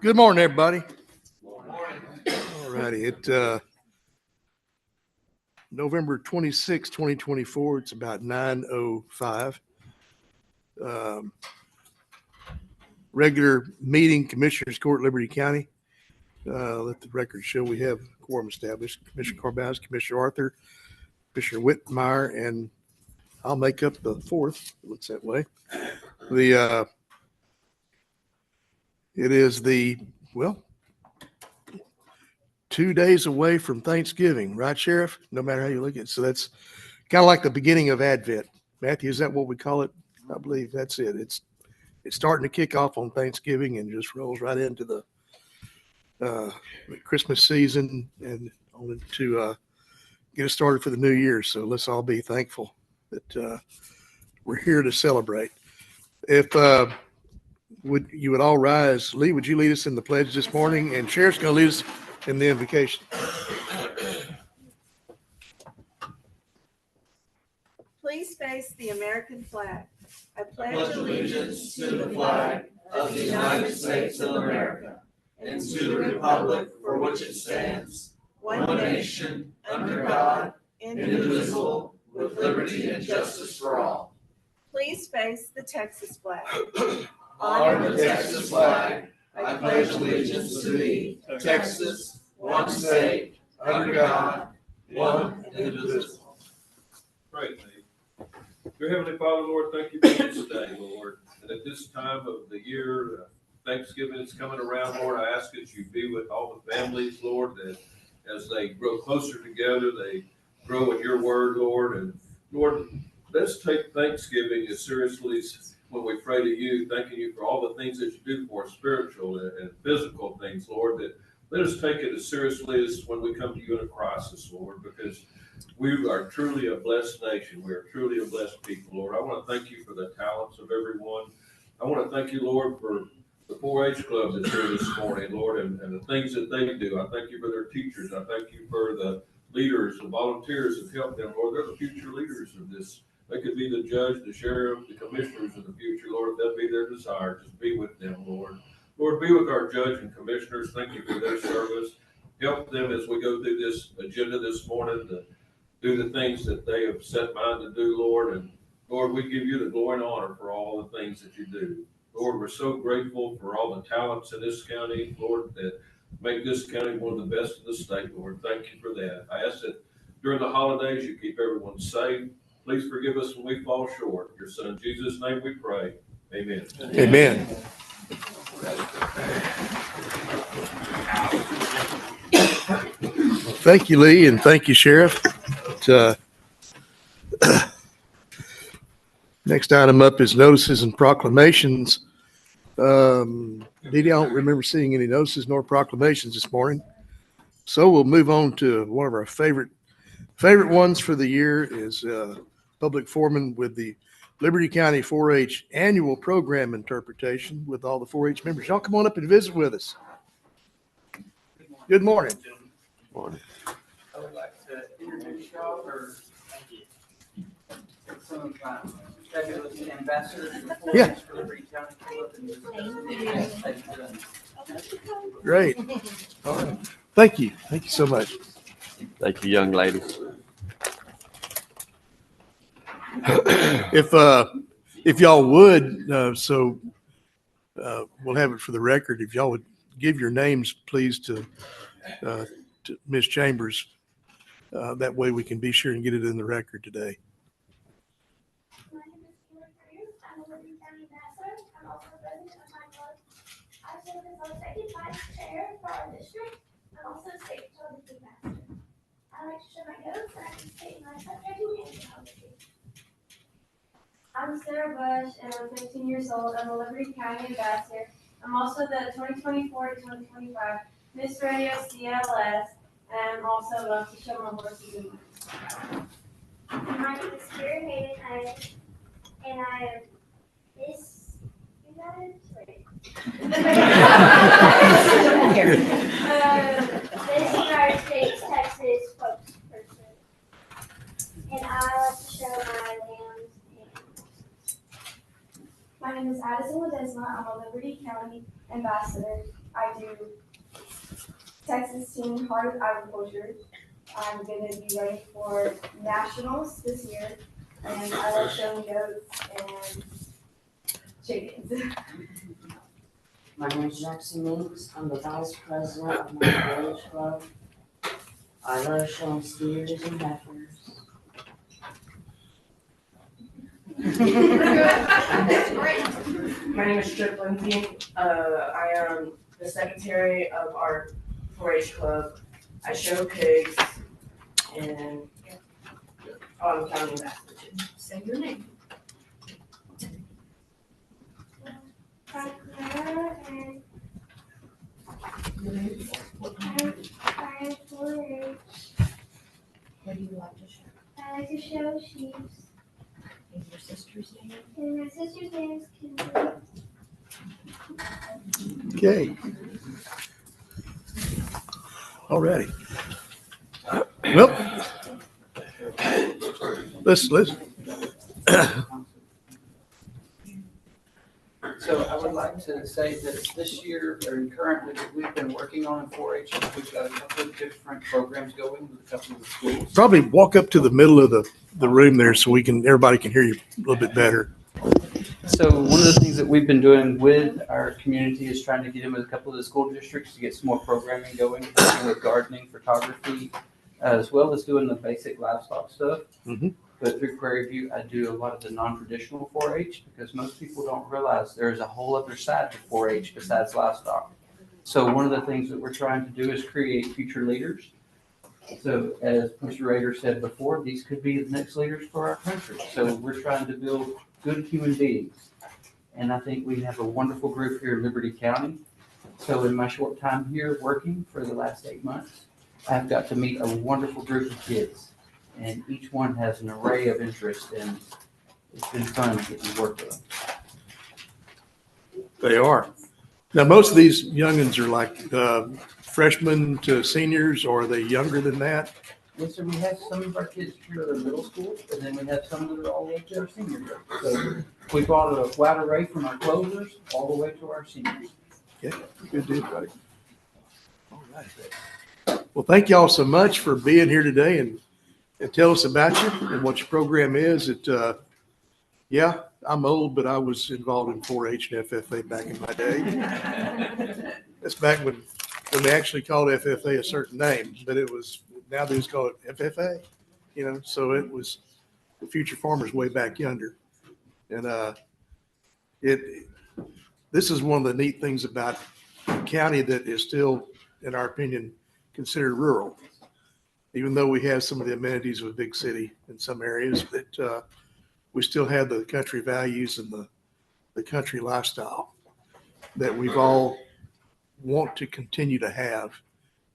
Good morning, everybody. All righty. It's November 26, 2024. It's about 9:05. Regular meeting, Commissioners Court, Liberty County. Let the record show we have quorum established. Commissioner Carbaz, Commissioner Arthur, Commissioner Whitmire, and I'll make up the fourth. It looks that way. It is 2 days away from Thanksgiving, right, Sheriff? No matter how you look at it. So that's kind of like the beginning of Advent. Matthew, is that what we call it? I believe that's it. It's starting to kick off on Thanksgiving and just rolls right into the Christmas season and on to get us started for the new year. So let's all be thankful that we're here to celebrate. If you would all rise. Lee, would you lead us in the pledge this morning? And Sheriff's going to lead us in the invocation. Please face the American flag. I pledge allegiance to the flag of the United States of America and to the republic for which it stands, one nation, under God, indivisible, with liberty and justice for all. Please face the Texas flag. Honor the Texas flag. I pledge allegiance to thee, Texas, one state, under God, one indivisible. Pray, dear Heavenly Father, Lord, thank you for this day, Lord. And at this time of the year, Thanksgiving is coming around, Lord. I ask that you be with all the families, Lord, that as they grow closer together, they grow in your word, Lord. And Lord, let's take Thanksgiving as seriously as when we pray to you, thanking you for all the things that you do for us, spiritual and physical things, Lord, that let us take it as seriously as when we come to you in a crisis, Lord, because we are truly a blessed nation. We are truly a blessed people, Lord. I want to thank you for the talents of everyone. I want to thank you, Lord, for the 4-H club that's here this morning, Lord, and the things that they do. I thank you for their teachers. I thank you for the leaders, the volunteers that help them, Lord. They're the future leaders of this. They could be the judge, the sheriff, the commissioners of the future, Lord. If that be their desire, just be with them, Lord. Lord, be with our judge and commissioners. Thank you for their service. Help them as we go through this agenda this morning to do the things that they have set mind to do, Lord. And Lord, we give you the glory and honor for all the things that you do. Lord, we're so grateful for all the talents in this county, Lord, that make this county one of the best in the state, Lord. Thank you for that. I ask that during the holidays you keep everyone safe. Please forgive us when we fall short. In your son Jesus' name we pray. Amen. Amen. Thank you, Lee, and thank you, Sheriff. Next item up is notices and proclamations. Dee, I don't remember seeing any notices nor proclamations this morning. So we'll move on to one of our favorite ones for the year is public forum with the Liberty County 4-H annual program interpretation with all the 4-H members. Y'all come on up and visit with us. Good morning. Morning. I would like to introduce y'all or some of my fabulous ambassadors for Liberty County. Great. All right. Thank you. Thank you so much. Thank you, young ladies. If y'all would, we'll have it for the record. If y'all would give your names, please, to Ms. Chambers. That way we can be sure and get it in the record today. My name is I'm a Liberty County ambassador. I'm also president of my club. I serve as our second vice chair for our district. I'm also state photography master. I like to show my notes and I can state my subject and photography. I'm Sarah Bush and I'm 15 years old. I'm a Liberty County ambassador. I'm also the 2024 to 2025 Miss Radio CLS, and I'm also love to show my horses and mice. My name is Karen Hayden, and I am Miss United States. Miss United States Texas spokesperson, and I like to show my lambs and horses. My name is Addison Ledesma. I'm a Liberty County ambassador. I do Texas Teen Heart of Agriculture. I'm gonna be running for nationals this year, and I love showing goats and chickens. My name is Jackson Meeks. I'm the vice president of my village club. I love showing steers and heifers. My name is Trip Lindsay. I am the secretary of our 4-H club. I show pigs and I'm counting that. Say your name. I'm Clara, and I'm 4-H. What do you like to show? I like to show sheep, And your sister's name? and my sister's name is Kimberly. Okay. Alrighty. Well, let's, So I would like to say that this year, or currently, that we've been working on in 4-H, and we've got a couple of different programs going with a couple of the schools. probably walk up to the middle of the room there so everybody can hear you a little bit better. So one of the things that we've been doing with our community is trying to get in with a couple of the school districts to get some more programming going, working with gardening, photography, as well as doing the basic livestock stuff. Mhm. But through Prairie View, I do a lot of the non-traditional 4-H because most people don't realize there's a whole other side to 4-H besides livestock. So one of the things that we're trying to do is create future leaders. So as Mr. Rader said before, these could be the next leaders for our country. So we're trying to build good human beings. And I think we have a wonderful group here in Liberty County. So in my short time here working for the last 8 months, I've got to meet a wonderful group of kids. And each one has an array of interests, and it's been fun getting to work with them. They are. Now, most of these youngins are like freshmen to seniors, or are they younger than that? And so we have some of our kids here that are middle school, and then we have some that are all the way to our senior group. So we brought a wide array from our closers all the way to our seniors. Okay, good deal, buddy. All right. Well, thank y'all so much for being here today and tell us about you and what your program is. Yeah, I'm old, but I was involved in 4-H and FFA back in my day. That's back when they actually called FFA a certain name, but now they just call it FFA, so it was the Future Farmers way back yonder. And this is one of the neat things about a county that is still, in our opinion, considered rural. Even though we have some of the amenities of a big city in some areas, that we still have the country values and the country lifestyle that we've all want to continue to have.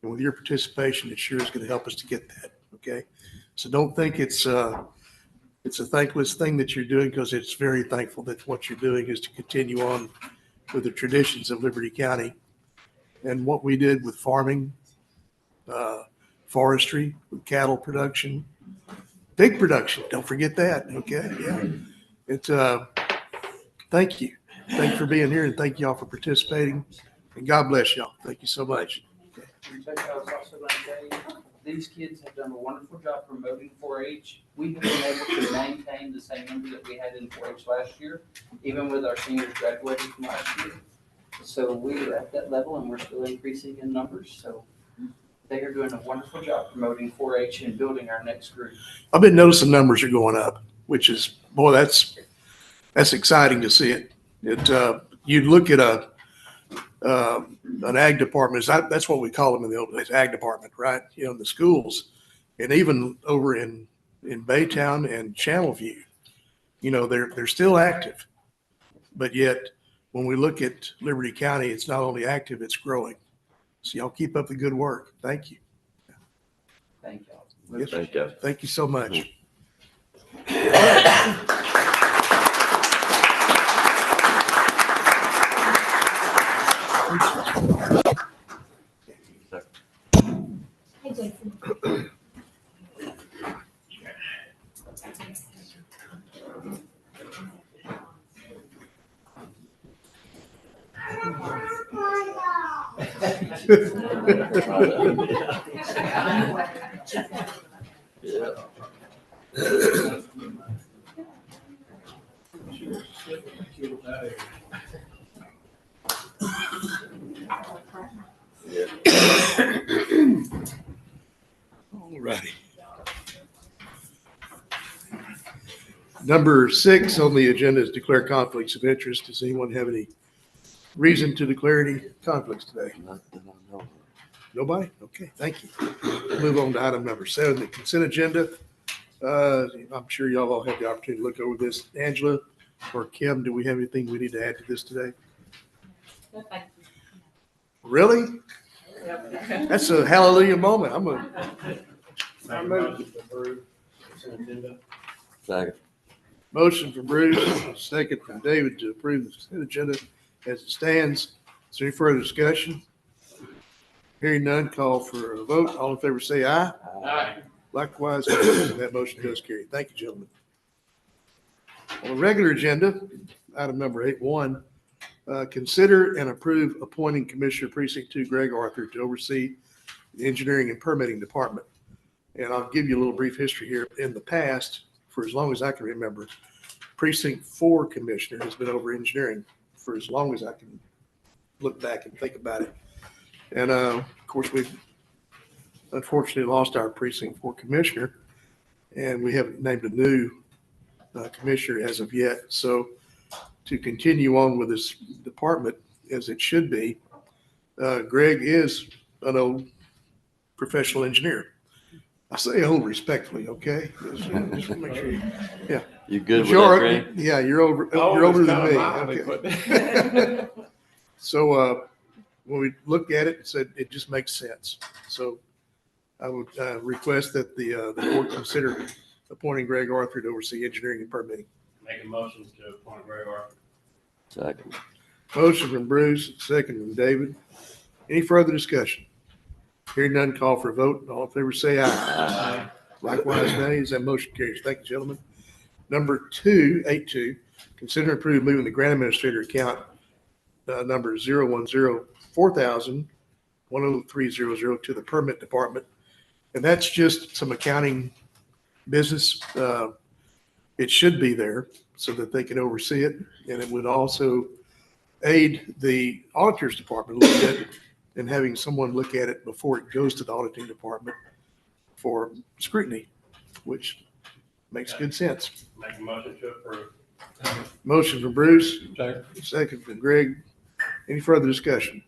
And with your participation, it sure is going to help us to get that. Okay. So don't think it's a thankless thing that you're doing, because it's very thankful that what you're doing is to continue on with the traditions of Liberty County and what we did with farming, forestry, with cattle production, pig production. Don't forget that. Okay. Yeah. It's thank you. Thank you for being here, and thank y'all for participating. And God bless y'all. Thank you so much. Rebecca, I was also going to say, these kids have done a wonderful job promoting 4-H. We have been able to maintain the same number that we had in 4-H last year, even with our seniors graduating from last year. So we are at that level, and we're still increasing in numbers. So they are doing a wonderful job promoting 4-H and building our next group. I've been noticing numbers are going up, which is, boy, that's exciting to see it. You look at an ag department, that's what we call them in the old days, ag department, right? In the schools, and even over in Baytown and Channelview, they're still active. But yet, when we look at Liberty County, it's not only active, it's growing. So y'all keep up the good work. Thank you. Thank y'all. Yes, Thank you. thank you so much. Hey, Jason. All righty. Number 6 on the agenda is declare conflicts of interest. Does anyone have any reason to declare any conflicts today? Not that I know of. Nobody? Okay, thank you. Move on to item number 7, the consent agenda. I'm sure y'all all had the opportunity to look over this. Angela or Kim, do we have anything we need to add to this today? Really? That's a hallelujah moment. I'm gonna. Second. Motion from Bruce, second from David to approve the consent agenda as it stands. Is there any further discussion? Hearing none, call for a vote. All in favor say aye. Aye. Likewise, that motion does carry. Thank you, gentlemen. On the regular agenda, item number 8.1, consider and approve appointing Commissioner Precinct 2 Greg Arthur to oversee the engineering and permitting department. And I'll give you a little brief history here. In the past, for as long as I can remember, Precinct 4 Commissioner has been over engineering for as long as I can look back and think about it. And of course, we've unfortunately lost our Precinct 4 Commissioner, and we haven't named a new commissioner as of yet. So to continue on with this department as it should be, Greg is an old professional engineer. I say old respectfully, okay? Just make sure You good with you're, that, Greg? yeah, you're older than me. Okay. So when we looked at it, it said it just makes sense. So I would request that the board consider appointing Greg Arthur to oversee engineering and permitting. Make a motion to appoint Greg Arthur. Second. Motion from Bruce, second from David. Any further discussion? Hearing none, call for a vote. All in favor say aye. Aye. Likewise, nays. That motion carries. Thank you, gentlemen. Number 2, 8.2, consider and approve moving the grant administrator account number 010-4000-10300 to the permit department. And that's just some accounting business. It should be there so that they can oversee it. And it would also aid the auditor's department a little bit in having someone look at it before it goes to the auditing department for scrutiny, which makes good sense. Make a motion to approve. Motion from Bruce, Second. second from Greg. Any further discussion?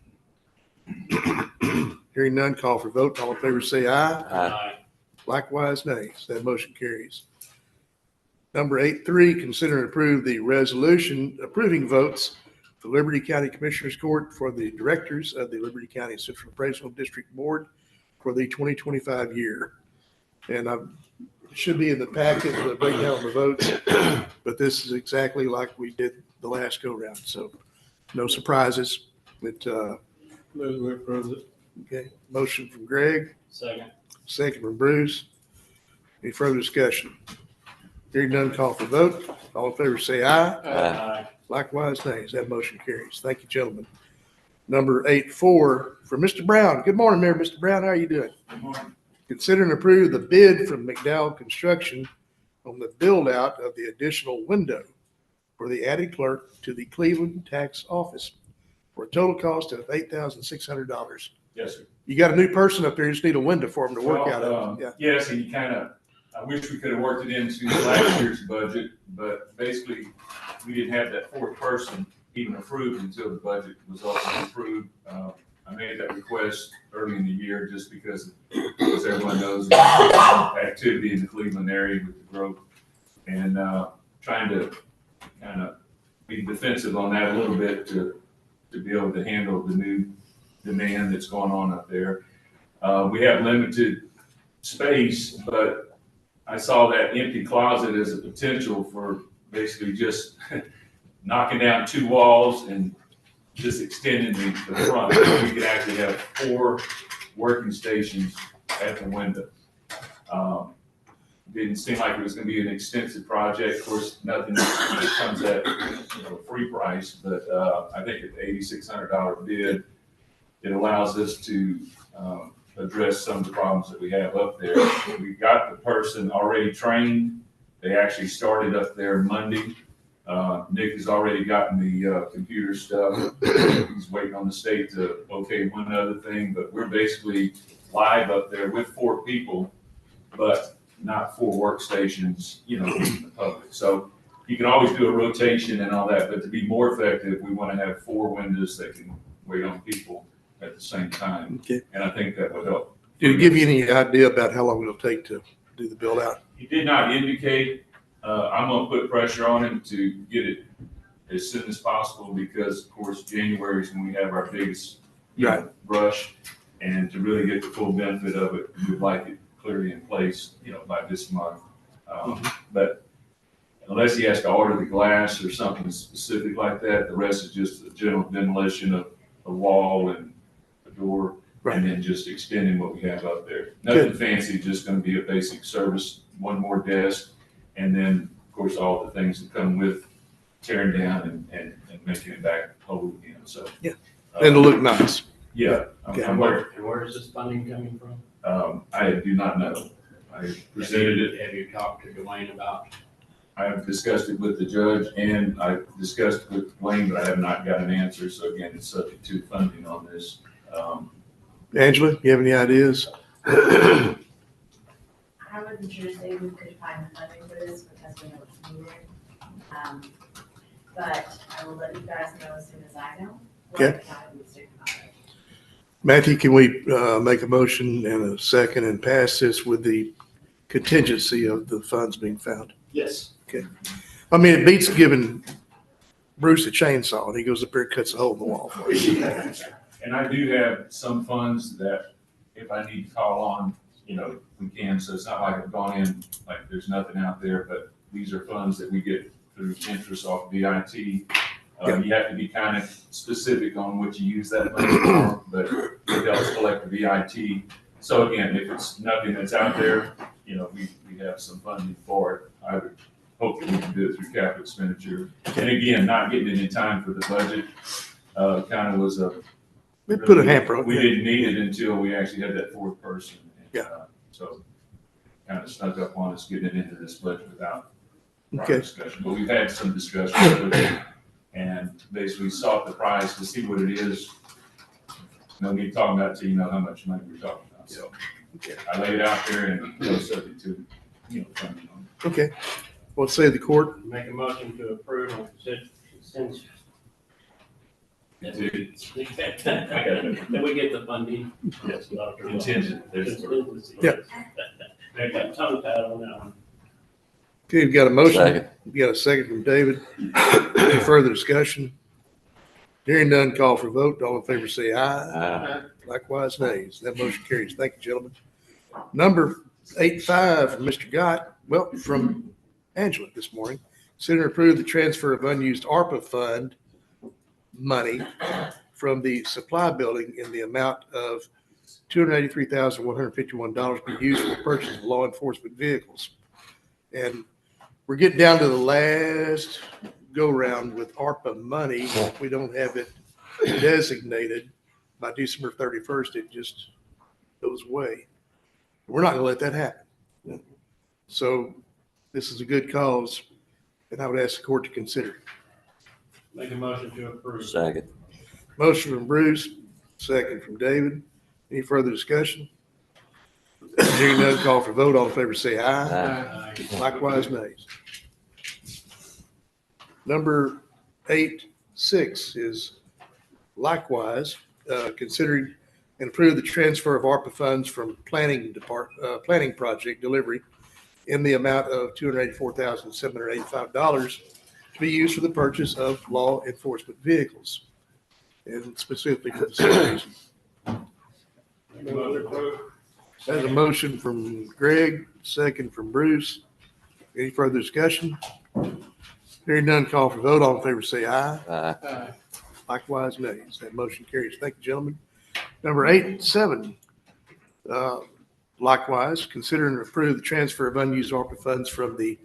Hearing none, call for vote. All in favor say aye. Aye. Likewise, nays. That motion carries. Number 8.3, consider and approve the resolution approving votes for Liberty County Commissioners Court for the directors of the Liberty County Central Appraisal District Board for the 2025 year. And it should be in the packet, the breakdown of the votes, but this is exactly like we did the last go round. So no surprises. Move to approve it. Okay, motion from Greg, Second. second from Bruce. Any further discussion? Hearing none, call for vote. All in favor say aye. Aye. Likewise, nays. That motion carries. Thank you, gentlemen. Number 8.4 for Mr. Brown. Good morning, Mayor. Mr. Brown, how are you doing? Good morning. Consider and approve the bid from McDowell Construction on the build out of the additional window for the added clerk to the Cleveland tax office for a total cost of $8,600. Yes, sir. You got a new person up there. You just need a window for them to work out of. Yeah. Yes, and you I wish we could have worked it into last year's budget, but basically we didn't have that fourth person even approved until the budget was also approved. I made that request early in the year just because, as everyone knows, activity in the Cleveland area with the growth, and trying to kind of be defensive on that a little bit to be able to handle the new demand that's going on up there. We have limited space, but I saw that empty closet as a potential for basically just knocking down 2 walls and just extending the front. We could actually have 4 working stations at the window. Didn't seem like it was going to be an extensive project. Of course, nothing comes at a free price, but I think at the $8,600 bid, it allows us to address some of the problems that we have up there. We got the person already trained. They actually started up there Monday. Nick has already gotten the computer stuff. He's waiting on the state to okay one other thing, but we're basically live up there with 4 people, but not 4 workstations, you know, in the public. So you can always do a rotation and all that, but to be more effective, we want to have 4 windows that can wait on people at the same time. Okay. And I think that would help. Did it give you any idea about how long it'll take to do the build out? He did not indicate. I'm gonna put pressure on him to get it as soon as possible because, of course, January is when we have our biggest rush. And to really get the full benefit of it, we'd like it clearly in place, you know, by this month. But unless he has to order the glass or something specific like that, the rest is just a general demolition of a wall and a door. Right. And then just extending what we have up there. Nothing fancy, just gonna be a basic service, 1 more desk. And then, of course, all the things that come with tearing down and making it back whole again, so. Yeah. And it'll look nice. Yeah. Okay. I'm working. And where is this funding coming from? I do not know. I presented it. Have you talked to Dwayne about? I have discussed it with the judge and I discussed it with Dwayne, but I have not got an answer. So again, it's subject to funding on this. Angela, you have any ideas? I wasn't sure if we could find the funding for this because we know it's needed. But I will let you guys know as soon as I know. Okay. Matthew, can we make a motion and a second and pass this with the contingency of the funds being found? Yes. Okay. I mean, it beats giving Bruce a chainsaw and he goes up there and cuts a hole in the wall for you. And I do have some funds that if I need to call on, you know, we can. So it's not like I've gone in, like there's nothing out there, but these are funds that we get through interest off VIT. You have to be kind of specific on what you use that money for, but it helps collect the VIT. So again, if it's nothing that's out there, you know, we have some funding for it. I would hope that we can do it through capital expenditure. And again, not getting it in time for the budget, kind of was a, We put a hamper on it. we didn't need it until we actually had that 4th person. And, Yeah. So kind of snuck up on us getting it into this budget without prior Okay. discussion. But we've had some discussions with it and basically sought the price to see what it is. No need talking about it till you know how much money we're talking about. So Okay. I laid it out there and it was subject to, you know, funding on it. Okay. What say the court? Make a motion to approve on consent. That we get the funding. Yes. Dr. Contingent. There's- Yeah. I got tongue tied on that one. Okay, you've got a motion. Second. You got a second from David. Any further discussion? Hearing none, call for vote. All in favor say aye. Likewise, nays. That motion carries. Thank you, gentlemen. Number 85 from Mr. Gott, well, from Angela this morning. Consider and approve the transfer of unused ARPA fund money from the supply building in the amount of $283,151 be used for the purchase of law enforcement vehicles. And we're getting down to the last go round with ARPA money. If we don't have it designated by December 31st, it just goes away. We're not gonna let that happen. So this is a good cause, and I would ask the court to consider. Make a motion to approve. Second. Motion from Bruce, second from David. Any further discussion? Hearing none, call for vote. All in favor say aye. Likewise, nays. Number 8.6 is likewise considering and approve the transfer of ARPA funds from planning project delivery in the amount of $284,785 to be used for the purchase of law enforcement vehicles, and specifically for the same reason. Make a motion to approve. There's a motion from Greg, second from Bruce. Any further discussion? Hearing none, call for vote. All in favor say aye. Aye. Likewise, nays. That motion carries. Thank you, gentlemen. Number 8.7, likewise, consider and approve the transfer of unused ARPA funds from the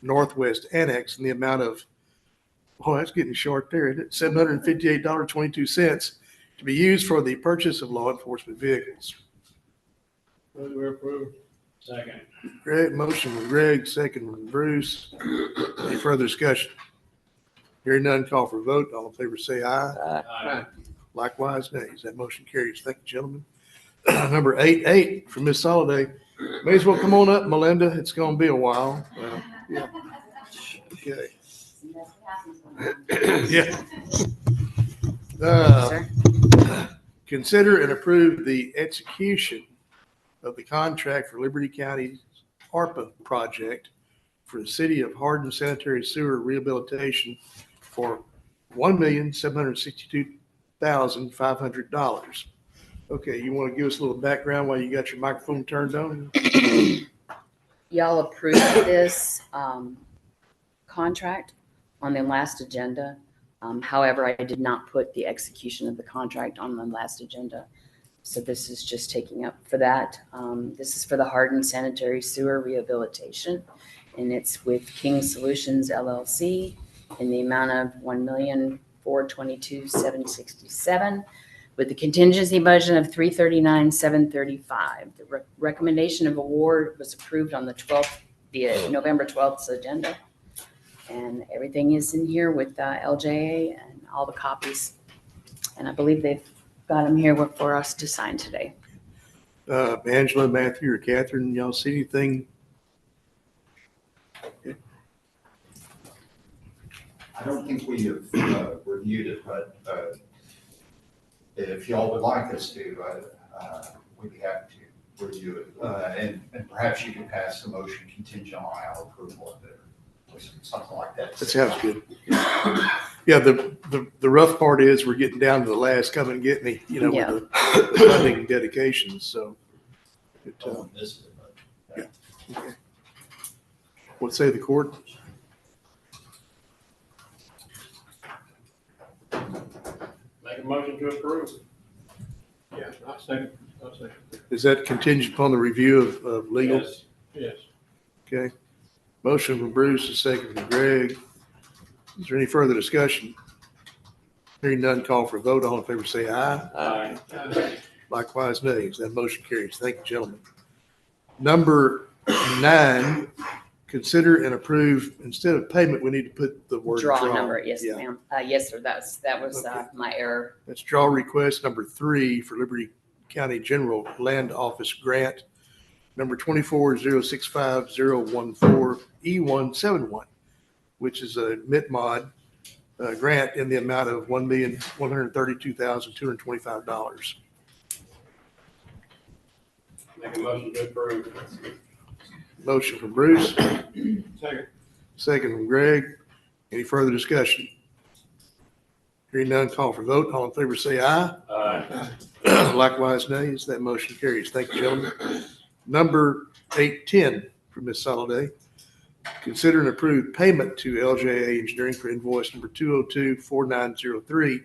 Northwest Annex in the amount of, oh, that's getting short there, isn't it? $758.22 to to be used for the purchase of law enforcement vehicles. Move to approve. Second. Greg, motion from Greg, second from Bruce. Any further discussion? Hearing none, call for a vote. All in favor say aye. Aye. Likewise, nays. That motion carries. Thank you, gentlemen. Number 8 from Ms. Soliday. May as well come on up, Melinda. It's going to be a while. Yeah. Okay. See, that's what happens when Yeah. Sir? Consider and approve the execution of the contract for Liberty County's ARPA project for the city of Hardin sanitary sewer rehabilitation for $1,762,500. Okay, you want to give us a little background while you got your microphone turned on? Y'all approved this contract on the last agenda. However, I did not put the execution of the contract on the last agenda. So this is just taking up for that. This is for the Hardin sanitary sewer rehabilitation, and it's with King Solutions LLC in the amount of $1,422,767 with the contingency budget of $339,735. The recommendation of award was approved on the 12th, the November 12th agenda. And everything is in here with LJA and all the copies. And I believe they've got them here for us to sign today. Angela, Matthew, or Catherine, y'all see anything? I don't think we have reviewed it, but if y'all would like us to, we'd be happy to review it. And perhaps you can pass the motion contingent on our approval of it, or something like that. That sounds good. Yeah, the rough part is we're getting down to the last come and get me, with the funding dedications, so. Yeah. Okay. What say the court? Make a motion to approve. Yeah, I'll second. Is that contingent upon the review of legal? Yes. Yes. Okay. Motion from Bruce, a second from Greg. Is there any further discussion? Hearing none, call for a vote. All in favor say aye. Aye. Likewise, nays. That motion carries. Thank you, gentlemen. Number 9, consider and approve, instead of payment, we need to put the word draw. Draw number, yes, Yeah. ma'am. Yes, sir, that was Okay. my error. That's draw request number 3 for Liberty County General Land Office Grant, number 2406514E171, which is a MITMOD grant in the amount of $1,132,225. Make a motion to approve. Motion from Bruce, Second. second from Greg. Any further discussion? Hearing none, call for vote. All in favor say aye. Aye. Likewise, nays. That motion carries. Thank you, gentlemen. Number 810 from Ms. Soliday. Consider and approve payment to LJA Engineering for invoice number 2024903,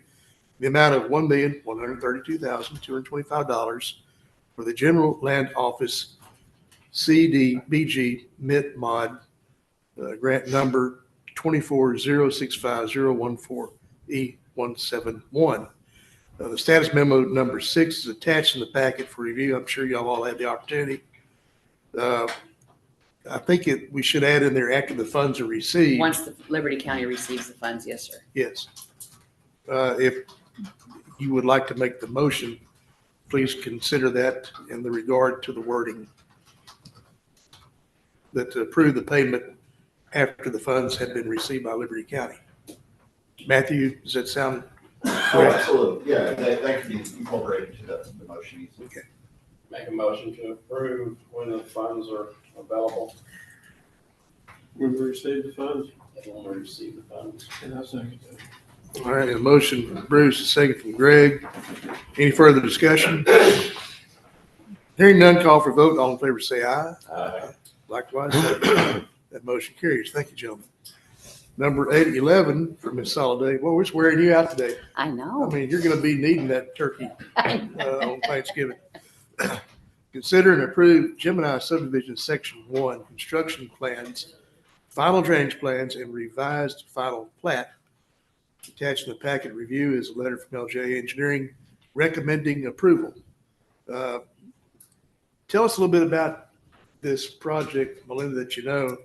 the amount of $1,132,225 for the General Land Office CDBG MIT Mod grant number 2406514E171. The status memo number 6 is attached in the packet for review. I'm sure y'all all had the opportunity. I think we should add in there after the funds are received. Once the Liberty County receives the funds, yes, sir. Yes. If you would like to make the motion, please consider that in the regard to the wording. That to approve the payment after the funds have been received by Liberty County. Matthew, does that sound Oh, correct? absolutely. Yeah, that can be incorporated to the motion easily. Okay. Make a motion to approve when the funds are available. When we receive the funds. When we receive the funds. And I second that. All right, a motion from Bruce, a second from Greg. Any further discussion? Hearing none, call for vote. All in favor say aye. Aye. Likewise, that motion carries. Thank you, gentlemen. Number 811 from Ms. Soliday. Well, we're just wearing you out today. I I know. mean, you're going to be needing that turkey on Thanksgiving. Consider and approve Gemini subdivision section 1 construction plans, final drainage plans, and revised final plat. Attached in the packet review is a letter from LJ Engineering recommending approval. Tell us a little bit about this project, Melinda, that you know.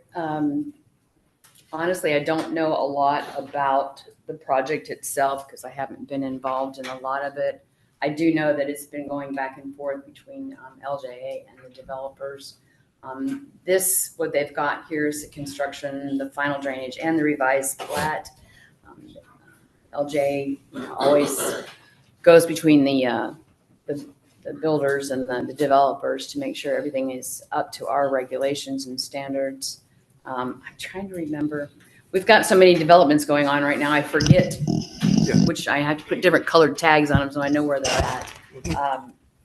Honestly, I don't know a lot about the project itself because I haven't been involved in a lot of it. I do know that it's been going back and forth between LJA and the developers. What they've got here is the construction, the final drainage, and the revised plat. LJ always goes between the builders and the developers to make sure everything is up to our regulations and standards. I'm trying to remember. We've got so many developments going on right now. I forget which I have to put different colored tags on them so I know where they're at.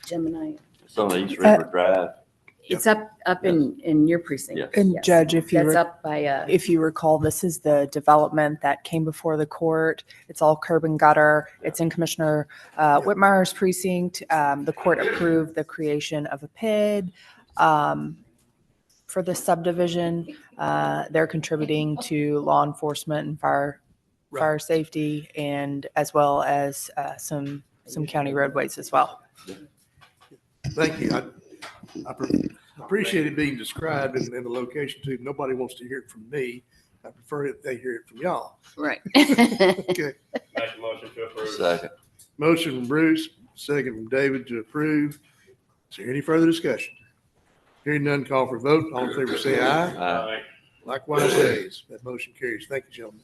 Gemini. It's on East River Drive. It's up in your precinct. Yes. And Yes. Judge, if you That's up by if you recall, this is the development that came before the court. It's all curb and gutter. It's in Commissioner Whitmire's precinct. The court approved the creation of a PID for the subdivision. They're contributing to law enforcement and fire safety, and as well as some county roadways as well. Thank you. I appreciate it being described in the location too. Nobody wants to hear it from me. I prefer it they hear it from y'all. right. Okay. Make a motion to approve. Second. Motion from Bruce, second from David to approve. Is there any further discussion? Hearing none, call for vote. All in favor say aye. Aye. Likewise, nays. That motion carries. Thank you,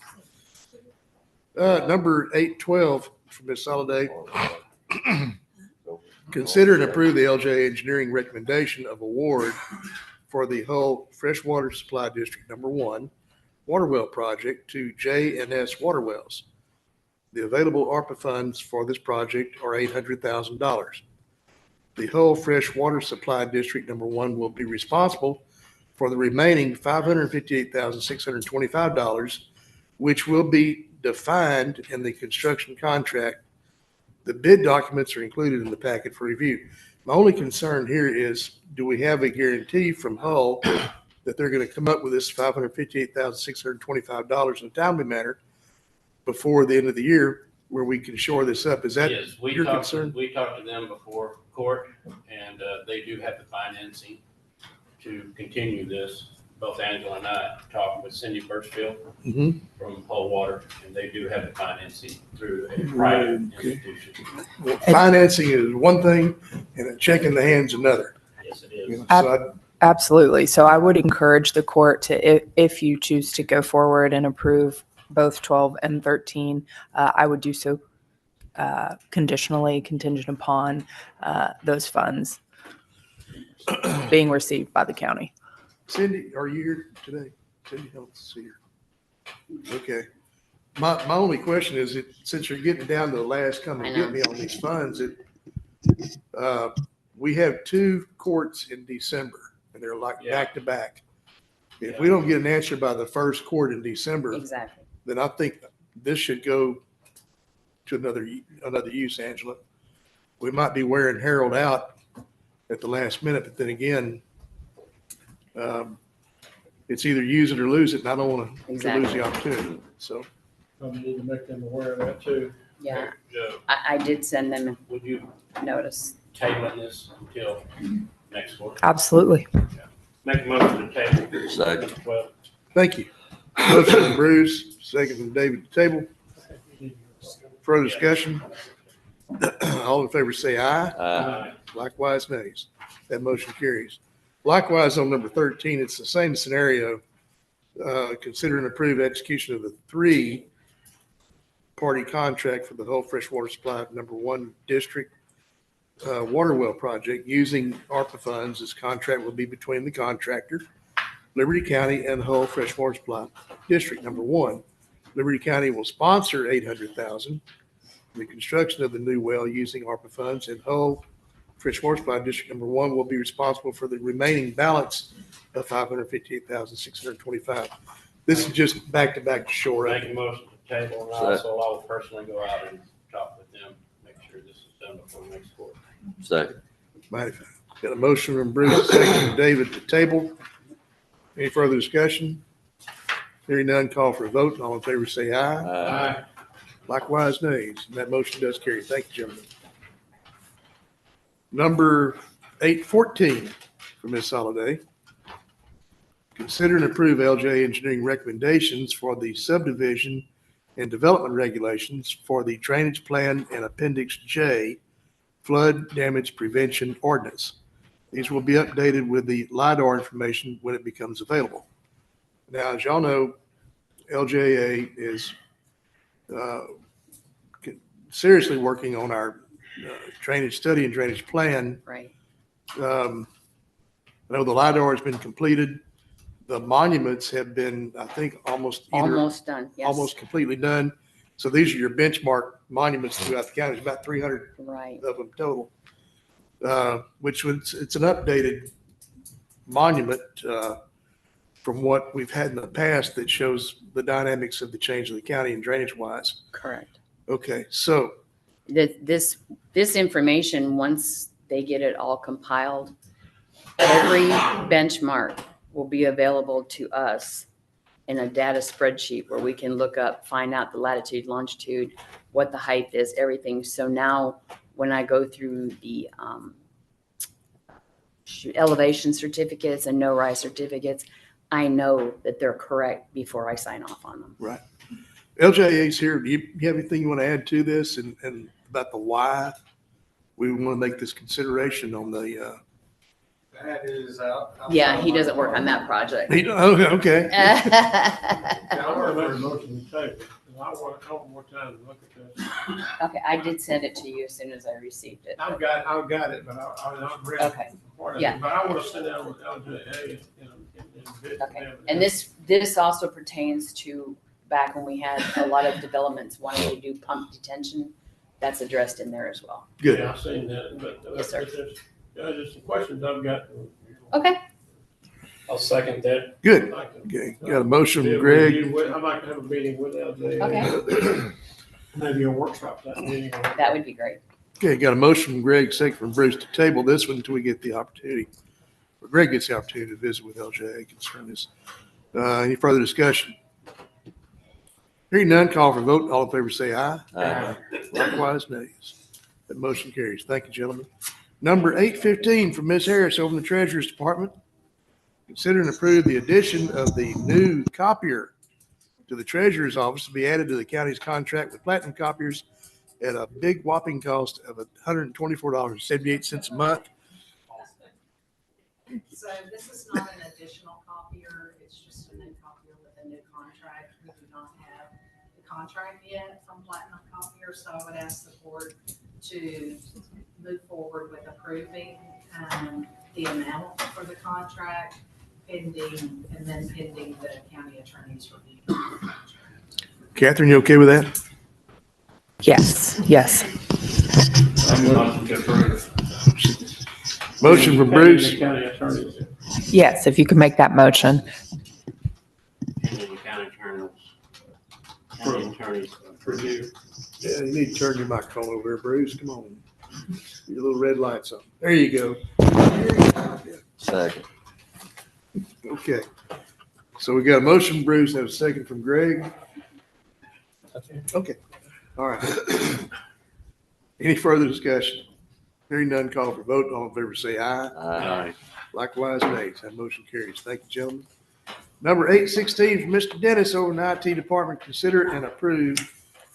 gentlemen. Number 812 from Ms. Soliday. Consider and approve the LJ Engineering recommendation of award for the Hull Freshwater Supply District Number 1 water well project to J&S Water Wells. The available ARPA funds for this project are $800,000. The Hull Freshwater Supply District Number 1 will be responsible for the remaining $558,625, which will be defined in the construction contract. The bid documents are included in the packet for review. My only concern here is, do we have a guarantee from Hull that they're going to come up with this $558,625 in a timely manner before the end of the year where we can shore this up? Is that Yes, we your talked concern? to them before court, and they do have the financing to continue this. Both Angela and I talked with Cindy Birchfield Mhm. from Hull Water, and they do have the financing through a private institution. Well, financing is one thing and a check in the hand's another. Yes, it You is. know, so Absolutely. So I would encourage the court to, if you choose to go forward and approve both 12 and 13, I would do so conditionally, contingent upon those funds being received by the county. Cindy, are you here today? Cindy, help us see her. Okay. My only question is, since you're getting down to the last come and get me on these funds, we have 2 courts in December and they're like back to back. If we don't get an answer by the first court in December, Exactly. then I think this should go to another use, Angela. We might be wearing Harold out at the last minute, but then again, it's either use it or lose it, and I don't want to lose Exactly. the opportunity. So Probably need to make them aware of that too. Yeah. Joe, I did send them would you a notice. table this until next court? Absolutely. Make a motion to table. Second. Well, thank you. Motion from Bruce, second from David to table. Further discussion? All in favor say aye. Likewise, nays. That motion carries. Likewise, on number 13, it's the same scenario. Consider and approve execution of the 3-party contract for the Hull Freshwater Supply Number 1 District water well project using ARPA funds. This contract will be between the contractor, Liberty County, and Hull Freshwater Supply District Number 1. Liberty County will sponsor $800,000 for the construction of the new well using ARPA funds, and Hull Freshwater Supply District Number 1 will be responsible for the remaining balance of $558,625. This is just back to back to shore up. make a motion to table, and also I will personally go out and talk with them, make sure this is done before next court. Second. Mighty fine. Got a motion from Bruce, a second from David to table. Any further discussion? Hearing none, call for a vote. All in favor say aye. Aye. Likewise, nays. And that motion does carry. Thank you, gentlemen. Number 814 from Ms. Soliday. Consider and approve LJ Engineering recommendations for the subdivision and development regulations for the drainage plan and Appendix J flood damage prevention ordinance. These will be updated with the LiDAR information when it becomes available. Now, as y'all know, LJA is seriously working on our drainage study and drainage plan. Right. I know the LiDAR has been completed. The monuments have been, I think, almost Almost done, yes. almost completely done. So these are your benchmark monuments throughout the county. There's about 300 Right. of them total, which was, it's an updated monument from what we've had in the past that shows the dynamics of the change of the county and drainage wise. Correct. Okay, so This information, once they get it all compiled, every benchmark will be available to us in a data spreadsheet where we can look up, find out the latitude, longitude, what the height is, everything. So now when I go through the elevation certificates and no-rise certificates, I know that they're correct before I sign off on them. right. LJA's here. Do you have anything you want to add to this and about the why we want to make this consideration on the, That is Yeah, he doesn't work on that project. okay. I want to make a motion to table. I want a couple more time to look at this. Okay, I did send it to you as soon as I received it. I've got it, but I'm not ready. Okay, for it. yeah. But I want to sit down with LJA and visit Okay. them. And this also pertains to back when we had a lot of developments wanting to do pump detention. That's addressed in there as well. Good. Yeah, I've seen that, but. Yes, sir. There's some questions I've got. Okay. I'll second that. Good. Okay, got a motion from Greg. I'd like to have a meeting with LJA. Okay. Maybe a workshop that meeting. That would be great. Okay, got a motion from Greg, second from Bruce to table this one until we get the opportunity. Or Greg gets the opportunity to visit with LJA concerning this. Any further discussion? Hearing none, call for vote. All in favor say aye. Aye. Likewise, nays. That motion carries. Thank you, gentlemen. Number 815 from Ms. Harris over in the Treasurer's Department. Consider and approve the addition of the new copier to the Treasurer's Office to be added to the county's contract with Platinum Copiers at a big whopping cost of $124.78 a month. So this is not an additional copier, it's just a new copier with a new contract. We do not have the contract yet from Platinum Copier, so I would ask the board to move forward with approving the amount for the contract pending, and then pending the county attorney's review. Catherine, you okay with that? Yes, yes. Motion from Bruce. County attorney. Yes, if you could make that motion. Pending the county attorney's Review. Yeah, you need to turn your microphone over here, Bruce. Come on. Your little red lights on. There you go. Second. Okay. So we got a motion from Bruce and a second from Greg. Okay. All right. Any further discussion? Hearing none, call for vote. All in favor say aye. Aye. Likewise, nays. That motion carries. Thank you, gentlemen. Number 816 from Mr. Dennis over in the IT department. Consider and approve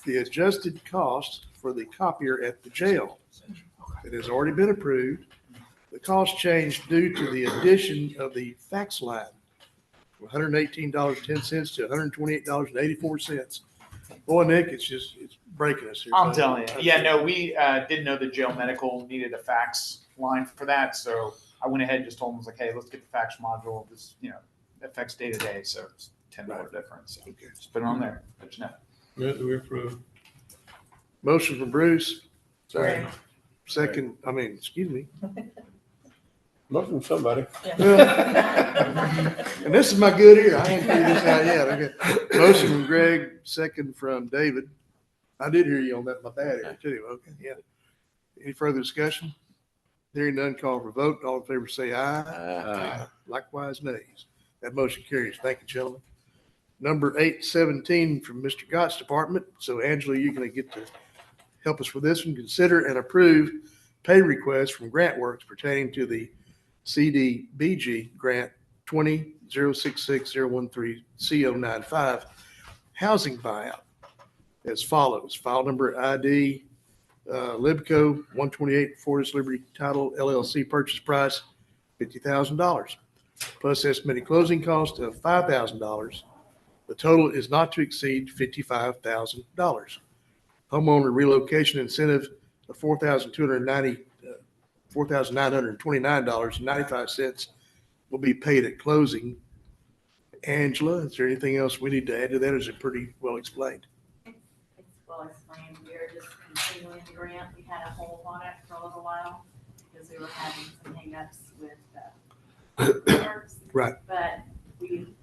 the adjusted cost for the copier at the jail. It has already been approved. The cost changed due to the addition of the fax line from $118.10 to $128.84. Boy, Nick, it's breaking us here. I'm telling you. Yeah, no, we didn't know that jail medical needed a fax line for that. So I went ahead and just told them, I was like, hey, let's get the fax module. This, affects day to day. So it's $10 difference. So Okay. just put it on there. Let you know. Move we approve. Motion from Bruce. Second. Second, excuse me. Motion from somebody. And this is my good ear. I ain't figured this out yet. Okay. Motion from Greg, second from David. I did hear you on that, my bad ear too. Okay, yeah. Any further discussion? Hearing none, call for vote. All in favor say aye. Aye. Likewise, nays. That motion carries. Thank you, gentlemen. Number 817 from Mr. Gott's department. So Angela, you're going to get to help us with this one. Consider and approve pay request from GrantWorks pertaining to the CDBG Grant 20-066-013-CO95 housing buyout as follows. File number ID Libco 128 Fortis Liberty Title LLC purchase price $50,000 plus estimated closing cost of $5,000. The total is not to exceed $55,000. Homeowner relocation incentive of $4,929.95 will be paid at closing. Angela, is there anything else we need to add to that? Or is it pretty well explained? It's well explained. We are just continuing the grant. We had a hold on it for a little while because we were having some hangups with works. Right. But we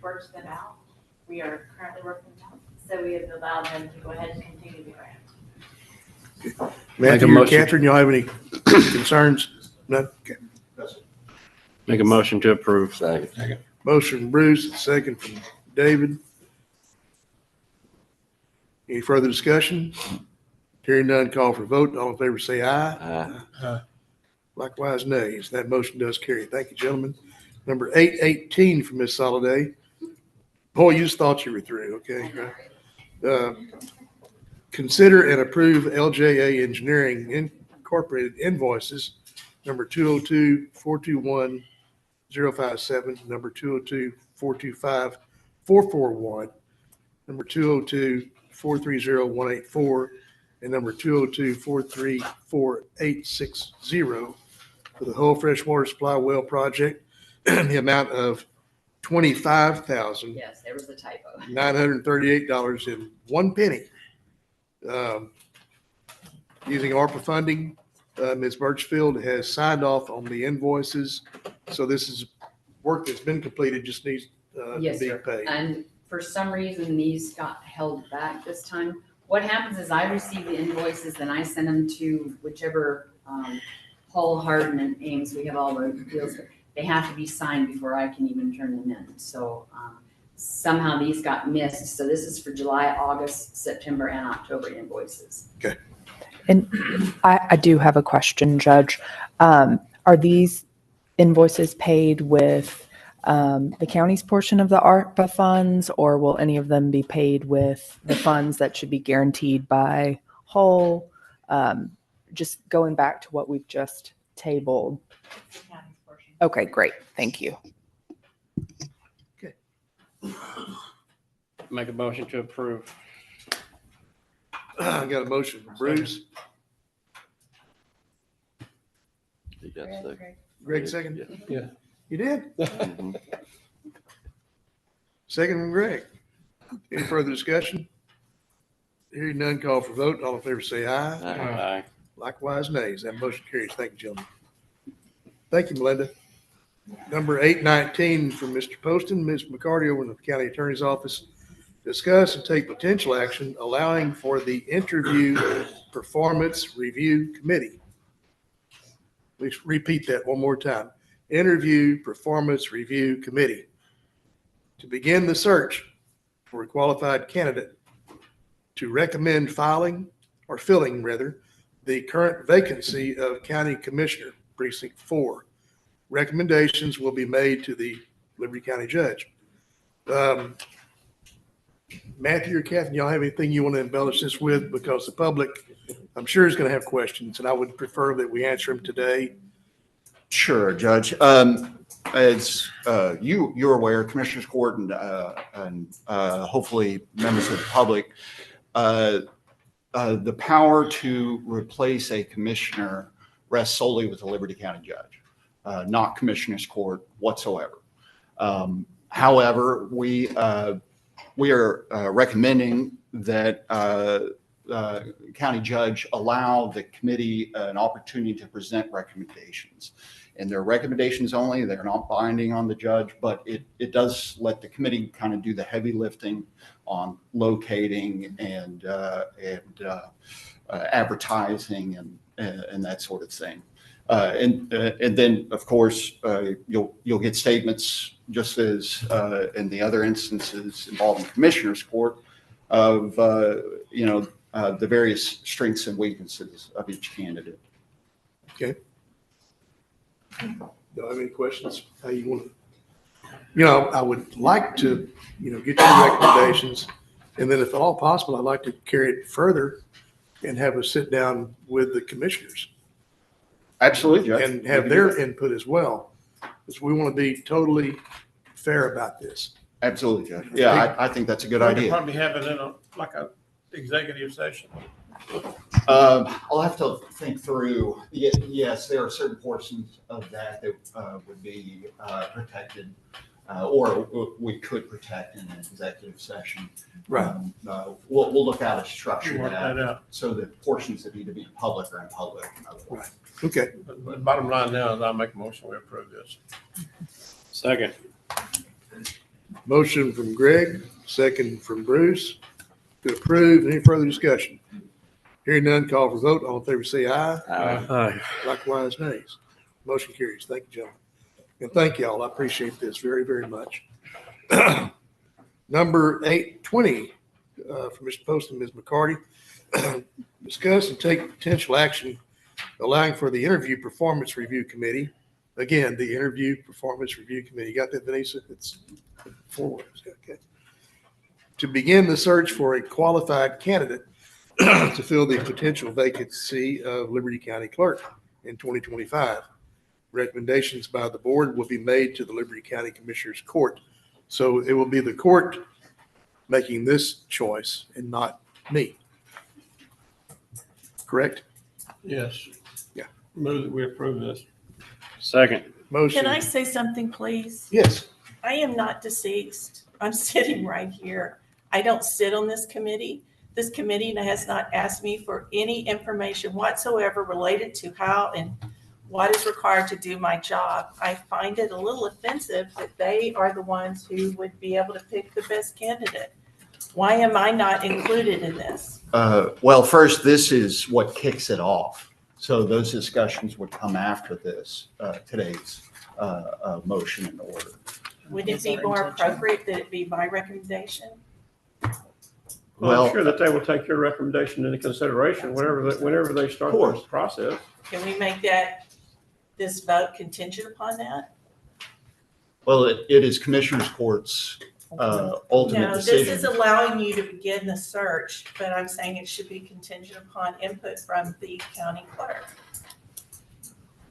worked them out. We are currently working them out. So we have allowed them to go ahead and continue the grant. Matthew or Catherine, y'all have any concerns? No? Okay. Make a motion to approve. Second. Motion from Bruce, second from David. Any further discussion? Hearing none, call for vote. All in favor say aye. Aye. Likewise, nays. That motion does carry. Thank you, gentlemen. Number 818 from Ms. Soliday. Boy, you just thought you were through, okay? Consider and approve LJA Engineering Incorporated invoices number 202-421-057, number 202-425-441, number 202-430-184, and number 202-434-860 for the Hull Freshwater Supply Well Project, the amount of $25,938 Yes, there was a typo. and 1 penny. Using ARPA funding, Ms. Birchfield has signed off on the invoices. So this is work that's been completed, just needs to Yes, be sir. paid. And for some reason, these got held back this time. What happens is I receive the invoices, then I send them to whichever Hull, Hardin, and Ames, we have all the deals. They have to be signed before I can even turn them in. So somehow these got missed. So this is for July, August, September, and October invoices. Okay. And I do have a question, Judge. Are these invoices paid with the county's portion of the ARPA funds, or will any of them be paid with the funds that should be guaranteed by Hull? Just going back to what we've just tabled. The county's portion. Okay, great. Thank you. Make a motion to approve. I got a motion from Bruce. You got a second? Greg, second? Yeah. You did? Mhm. Second from Greg. Any further discussion? Hearing none, call for vote. All in favor say aye. Aye. Likewise, nays. That motion carries. Thank you, gentlemen. Thank you, Melinda. Number 819 from Mr. Poston, Ms. McCarty over in the county attorney's office. Discuss and take potential action allowing for the interview performance review committee. Please repeat that one more time. Interview performance review committee to begin the search for a qualified candidate to recommend filling the current vacancy of county commissioner precinct 4. Recommendations will be made to the Liberty County judge. Matthew or Catherine, y'all have anything you want to embellish this with? Because the public, I'm sure, is going to have questions, and I would prefer that we answer them today. Sure, Judge. As you're aware, Commissioners Court and hopefully members of the public, the power to replace a commissioner rests solely with the Liberty County judge, not Commissioners Court whatsoever. However, we are recommending that county judge allow the committee an opportunity to present recommendations. And they're recommendations only, they're not binding on the judge, but it does let the committee kind of do the heavy lifting on locating and advertising and that sort of thing. And then, of course, you'll get statements, just as in the other instances involving Commissioners Court, of the various strengths and weaknesses of each candidate. Do I have any questions? How you want to? I would like to, get your recommendations. And then if at all possible, I'd like to carry it further and have a sit down with the commissioners Absolutely, Judge. and have their input as well. Because we want to be totally fair about this. Absolutely, Judge. Yeah, I think that's a good We could idea. probably have it in like a executive session. I'll have to think through. Yes, there are certain portions of that would be protected, or we could protect in an executive session. Right. We'll look out to structure Work that out. so that portions that need to be public are in public. Right. Okay. But the bottom line now is I'll make a motion, we approve this. Second. Motion from Greg, second from Bruce to approve. Any further discussion? Hearing none, call for vote. All in favor, say aye. Aye. Likewise, nays. Motion carries. Thank you, gentlemen. And thank y'all. I appreciate this very, very much. Number 820, from Mr. Post and Ms. McCarty. Discuss and take potential action allowing for the Interview Performance Review Committee. Again, the Interview Performance Review Committee. You got that, Vanessa? It's 4 words. Okay. To begin the search for a qualified candidate to fill the potential vacancy of Liberty County Clerk in 2025. Recommendations by the board will be made to the Liberty County Commissioners Court. So it will be the court making this choice and not me. Correct? Yes. Yeah. Move that we approve this. Second. Motion. Can I say something, please? Yes. I am not deceased. I'm sitting right here. I don't sit on this committee. This committee has not asked me for any information whatsoever related to how and what is required to do my job. I find it a little offensive that they are the ones who would be able to pick the best candidate. Why am I not included in this? Well, first, this is what kicks it off. So those discussions would come after this, today's motion and order. Would it be more appropriate that it be my recommendation? Well, I'm sure that they will take your recommendation into consideration whenever they start this process. Can we make this vote contingent upon that? Well, it is Commissioners Court's ultimate No, decision. this is allowing you to begin the search, but I'm saying it should be contingent upon input from the county clerk.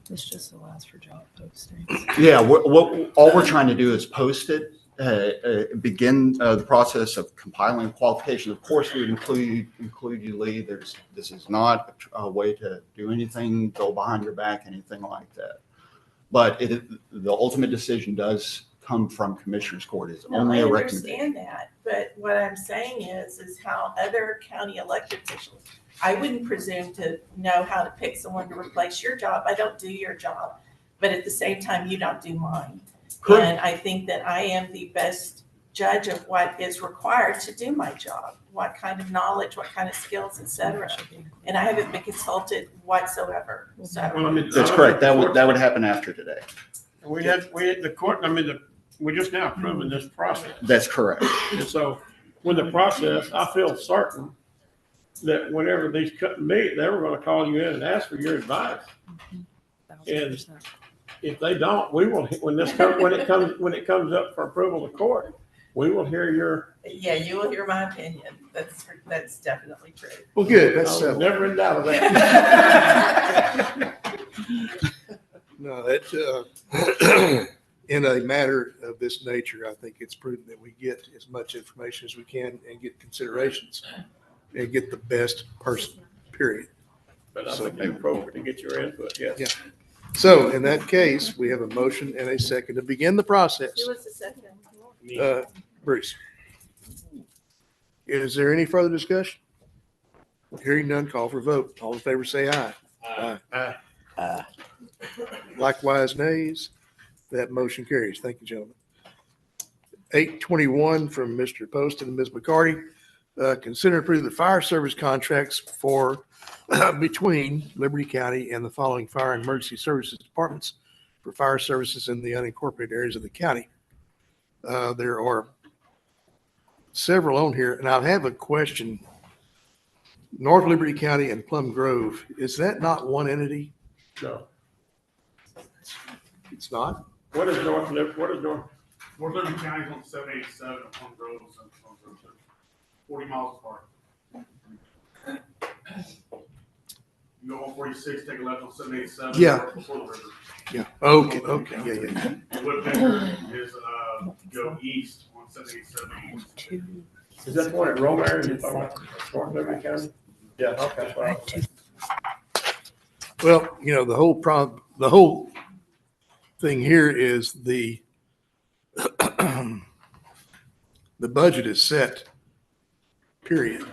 This just allows for job postings. Yeah, all we're trying to do is post it, begin the process of compiling qualifications. Of course, we would include you, Lee. This is not a way to do anything, go behind your back, anything like that. But the ultimate decision does come from Commissioners Court. It's only a recommendation. I understand that, but what I'm saying is how other county elected officials, I wouldn't presume to know how to pick someone to replace your job. I don't do your job, but at the same time, you don't do mine. Correct. And I think that I am the best judge of what is required to do my job, what kind of knowledge, what kind of skills, et cetera. And I haven't been consulted whatsoever, so. Well, I mean, That's correct. That would happen after today. We had the court, we're just now approving this process. That's correct. And so with the process, I feel certain that whenever these meet, they were gonna call you in and ask for your advice. And if they don't, we will, when it comes up for approval of court, we will hear your. Yeah, you will hear my opinion. That's definitely true. Well, good. That's I was never in doubt of that. No, that's in a matter of this nature, I think it's prudent that we get as much information as we can and get considerations and get the best person, period. But I think it's appropriate to get your input, yes. Yeah. So in that case, we have a motion and a second to begin the process. Who was the second? Bruce. Is there any further discussion? Hearing none, call for vote. All in favor, say aye. Aye. Aye. Likewise, nays. That motion carries. Thank you, gentlemen. 821 from Mr. Poston and Ms. McCarty. Consider approving the fire service contracts for between Liberty County and the following fire and emergency services departments for fire services in the unincorporated areas of the county. There are several on here, and I have a question. North Liberty County and Plum Grove, is that not one entity? No. It's not? What is North Liberty County's on 787 and Plum Grove is on 40 miles apart. You go on 46, take a left on 787. Yeah. Before the river. Yeah. Okay. Yeah. And Woodpecker is, go east on 787. Is that the one at Romare you're talking about? North Liberty County? Yeah. Okay, that's what I was thinking. Well, the whole thing here is the budget is set, period.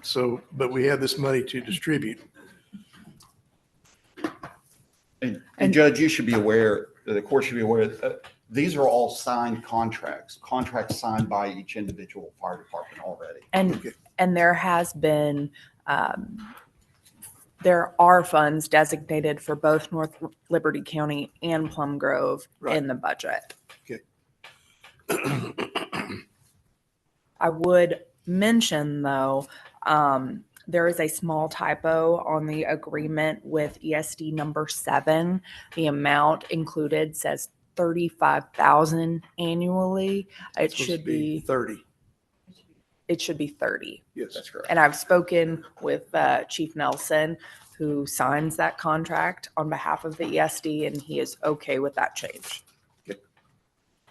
So, but we have this money to distribute. And Judge, you should be aware, the court should be aware, these are all signed contracts signed by each individual fire department already. And there has been, there are funds designated for both North Liberty County and Plum Grove in the budget. Okay. I would mention though, there is a small typo on the agreement with ESD number 7. The amount included says 35,000 annually. It should be 30. It should be 30. Yes, that's correct. And I've spoken with Chief Nelson, who signs that contract on behalf of the ESD, and he is okay with that change.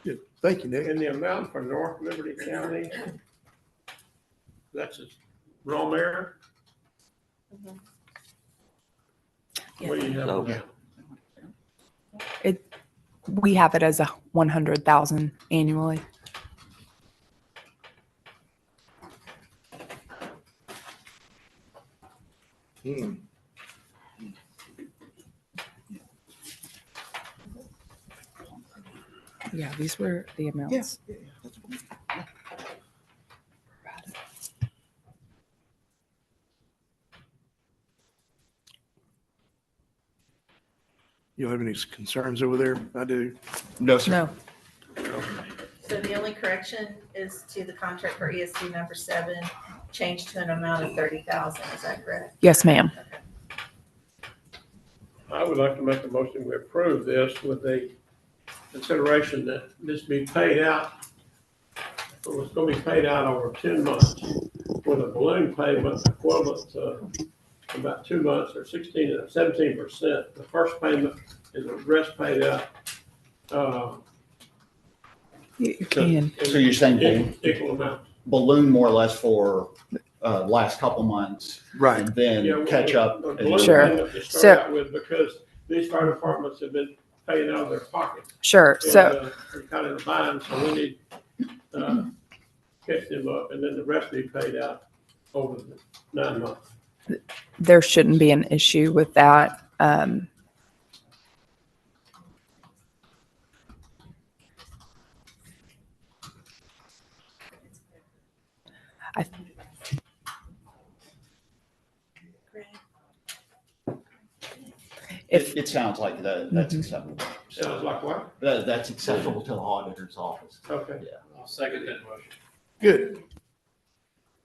Good. Thank you, Nick. And the amount for North Liberty County, that's Romare. What do you have on that? We have it as 100,000 annually. Yeah, these were the amounts. Yeah. You have any concerns over there? I do. No, sir. No. So the only correction is to the contract for ESD number 7, changed to an amount of 30,000, is that correct? Yes, ma'am. I would like to make a motion we approve this with a consideration that this be paid out. It's going to be paid out over 10 months with a balloon payment equivalent to about 2 months or 16 or 17%. The first payment is the rest paid out. You can. So you're saying Equal amount. balloon more or less for last couple months. Right. And then Yeah, catch up. a and- balloon Sure. payment to So- start out with, because these fire departments have been paying out of their pockets. Sure. So They're kind of in a bind, so we need catch them up, and then the rest be paid out over the 9 months. there shouldn't be an issue with that. It sounds like that's acceptable. Sounds like what? That's acceptable to the auditor's office. Okay. Yeah. I'll second that motion. Good.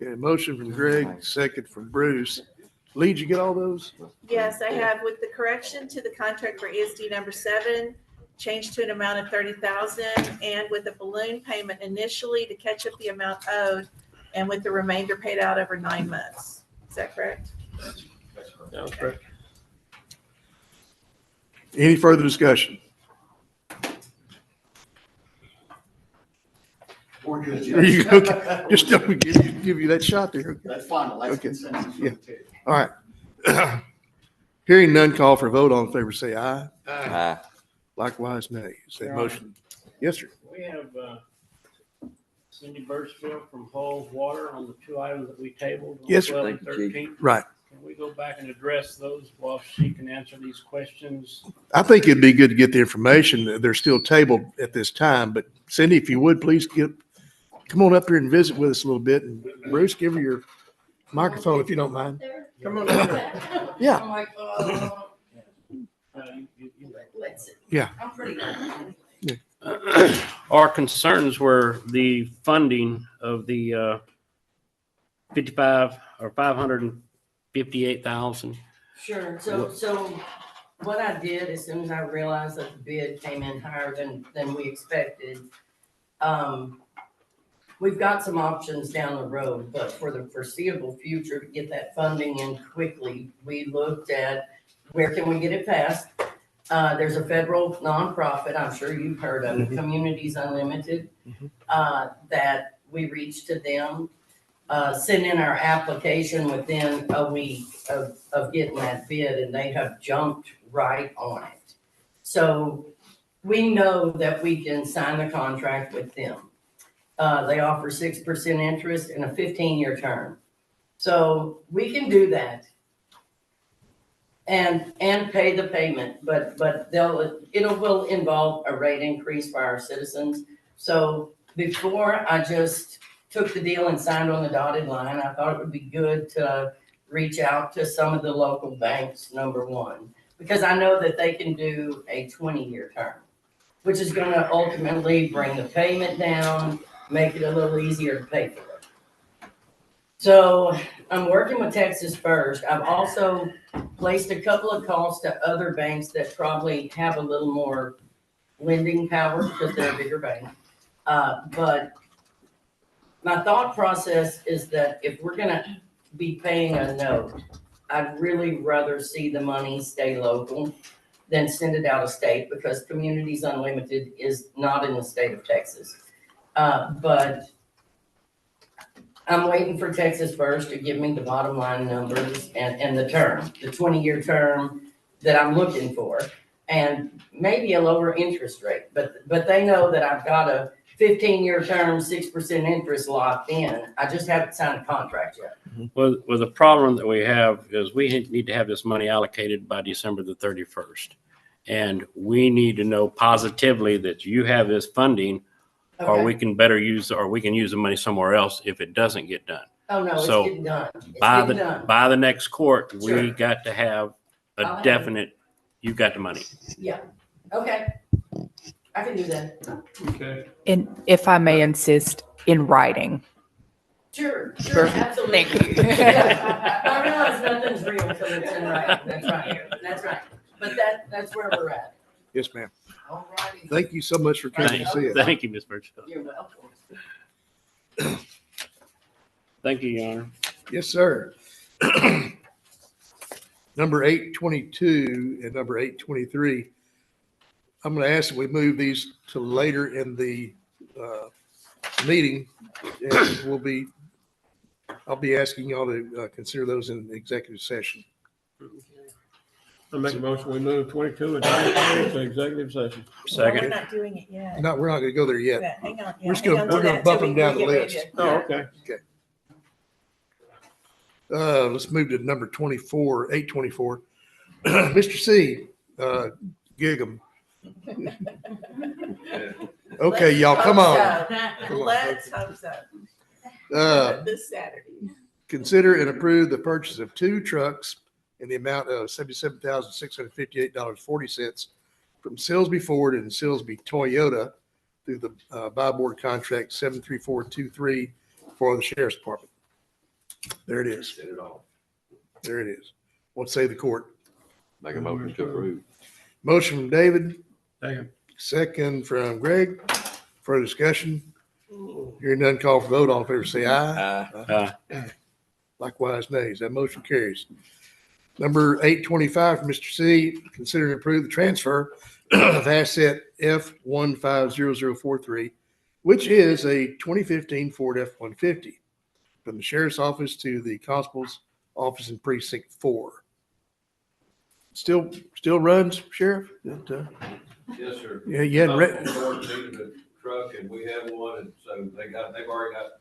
Okay, motion from Greg, second from Bruce. Lee, did you get all those? Yes, I have, with the correction to the contract for ESD number 7, changed to an amount of 30,000, and with a balloon payment initially to catch up the amount owed, and with the remainder paid out over 9 months. Is that correct? Sounds great. Any further discussion? Or good, There you go. Okay. Just don't give you that shot there. That's final. That's Okay. consensus. Yeah. All right. Hearing none, call for a vote. All in favor, say aye. Aye. Likewise, nay. Say Your Honor. motion. Yes, sir. We have Cindy Birchfield from Hull Water on the 2 items that we tabled. on Yes, sir. 12 and Thank you, Chief. 13. Right. Can we go back and address those while she can answer these questions? I think it'd be good to get the information. They're still tabled at this time, but Cindy, if you would, please come on up here and visit with us a little bit. And Bruce, give her your microphone if you don't mind. Come on. Yeah. Yeah. Our concerns were the funding of the 55 or 558,000. Sure, so what I did, as soon as I realized that the bid came in higher than we expected, we've got some options down the road, but for the foreseeable future, to get that funding in quickly, we looked at where can we get it passed? There's a federal nonprofit, I'm sure you've heard of it, Communities Unlimited, that we reached to them, sent in our application within a week of getting that bid, and they have jumped right on it. So we know that we can sign the contract with them. They offer 6% interest in a 15-year term. So we can do that and pay the payment, but it will involve a rate increase for our citizens. So before I just took the deal and signed on the dotted line, I thought it would be good to reach out to some of the local banks, number one, because I know that they can do a 20-year term, which is going to ultimately bring the payment down, make it a little easier to pay for it. So I'm working with Texas First. I've also placed a couple of calls to other banks that probably have a little more lending power because they're a bigger bank. But my thought process is that if we're gonna be paying a note, I'd really rather see the money stay local than send it out of state, because Communities Unlimited is not in the state of Texas. But I'm waiting for Texas First to give me the bottom line numbers and the term, the 20-year term that I'm looking for, and maybe a lower interest rate. But they know that I've got a 15-year term, 6% interest locked in. I just haven't signed a contract yet. Well, the problem that we have is we need to have this money allocated by December the 31st. And we need to know positively that you have this funding, or we can better use, or we can use the money somewhere else if it doesn't get done. Oh, no, So it's getting done. It's by getting done. by the next court, Sure. we got to have I'll a have definite, you got the money. Yeah, okay. I can do that. Okay. And if I may insist, in writing. Sure, Perfect. absolutely. Thank you. Yeah. I realize nothing's real until it's in writing. That's right. But that's where we're at. Yes, ma'am. All righty. Thank you so much for coming to see us. Thank you, Ms. Birchfield. You're welcome. Thank you, Your Honor. Yes, sir. Number 822 and number 823. I'm going to ask that we move these to later in the meeting, and I'll be asking y'all to consider those in executive session. I make a motion, we move 22 and 23 to executive session. Well, we're not doing it yet. No, we're not going to go there yet. Yeah, hang on. We're just hang going on to, that bump till them we down the get ready list. to- Oh, okay. Okay. Let's move to number 24, 824. Mr. C, gig 'em. Okay, y'all, come on. Come on. Let's hope so. This Saturday. Consider and approve the purchase of 2 trucks in the amount of $77,658.40 from Silsby Ford and Silsby Toyota through the buy board contract 73423 for the Sheriff's Department. There it is. There it is. What say the court? Make a motion to approve. Motion from David, Second. second from Greg. Further discussion? Hearing none, call for vote. All in favor, say aye. Aye. Likewise, nays. That motion carries. Number 825 from Mr. C, consider and approve the transfer of asset F150043, which is a 2015 Ford F-150 from the Sheriff's Office to the Constable's Office in Precinct 4. Still runs, Sheriff? Yes, sir. Yeah, you hadn't read. Ford needed a truck, and we have one, and so they've already got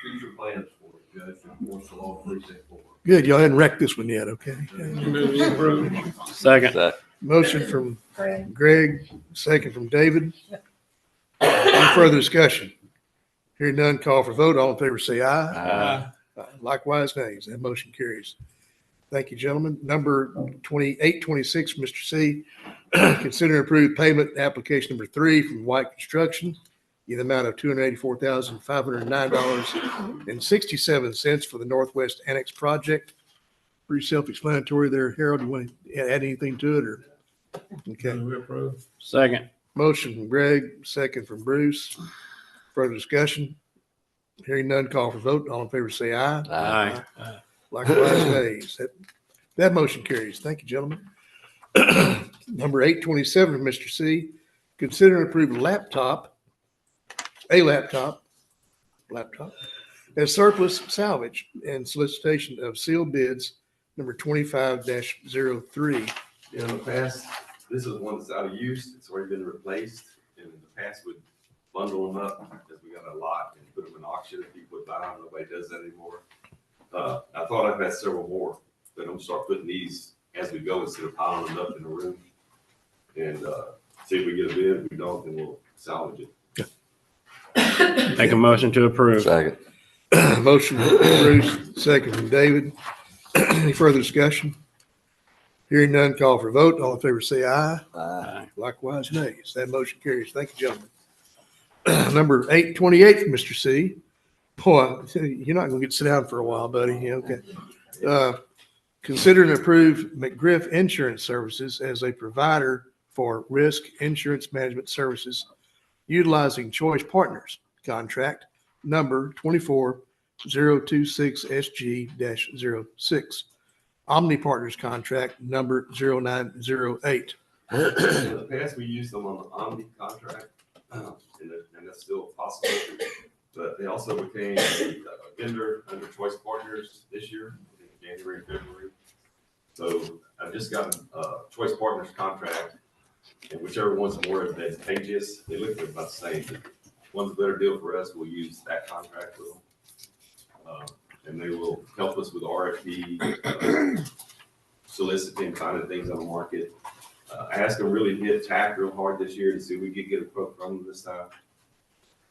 future plans for it, Judge, and of course, along Precinct 4. Good, y'all hadn't wrecked this one yet, okay? Second. Motion from Greg, second from David. Any further discussion? Hearing none, call for vote. All in favor, say aye. Aye. Likewise, nays. That motion carries. Thank you, gentlemen. Number 2826, Mr. C. Consider and approve payment application number 3 from White Construction in the amount of $284,509.67 for the Northwest Annex Project Pretty self-explanatory there. Harold, you want to add anything to it or? Okay. Second. Motion from Greg, second from Bruce. Further discussion? Hearing none, call for vote. All in favor, say aye. Aye. Likewise, nays. That motion carries. Thank you, gentlemen. Number 827 from Mr. C. Consider and approve a laptop as surplus salvage and solicitation of sealed bids number 25-03. In the past, this is one that's out of use. It's already been replaced. And in the past, we'd bundle them up because we got a lot and put them in auction and people would buy them. Nobody does that anymore. I thought I've had several more, but I'm gonna start putting these as we go instead of piling them up in a room. And see if we get a bid. If we don't, then we'll salvage it. Make a motion to approve. Second. Motion from Bruce, second from David. Any further discussion? Hearing none, call for vote. All in favor, say aye. Aye. Likewise, nays. That motion carries. Thank you, gentlemen. Number 828 from Mr. C. Boy, you're not going to get to sit down for a while, buddy. Yeah, okay. Consider and approve McGriff Insurance Services as a provider for risk insurance management services utilizing Choice Partners contract number 24026SG-06. Omni Partners contract number 0908. In the past, we used them on the Omni contract, and that's still possible. But they also became a vendor under Choice Partners this year, in January, February. So I've just gotten a Choice Partners contract, and whichever one's more advantageous, they look about the same. But one's a better deal for us, we'll use that contract with them. And they will help us with RFP, soliciting kind of things on the market. I asked them really to hit TAC real hard this year to see if we could get a quote from them this time.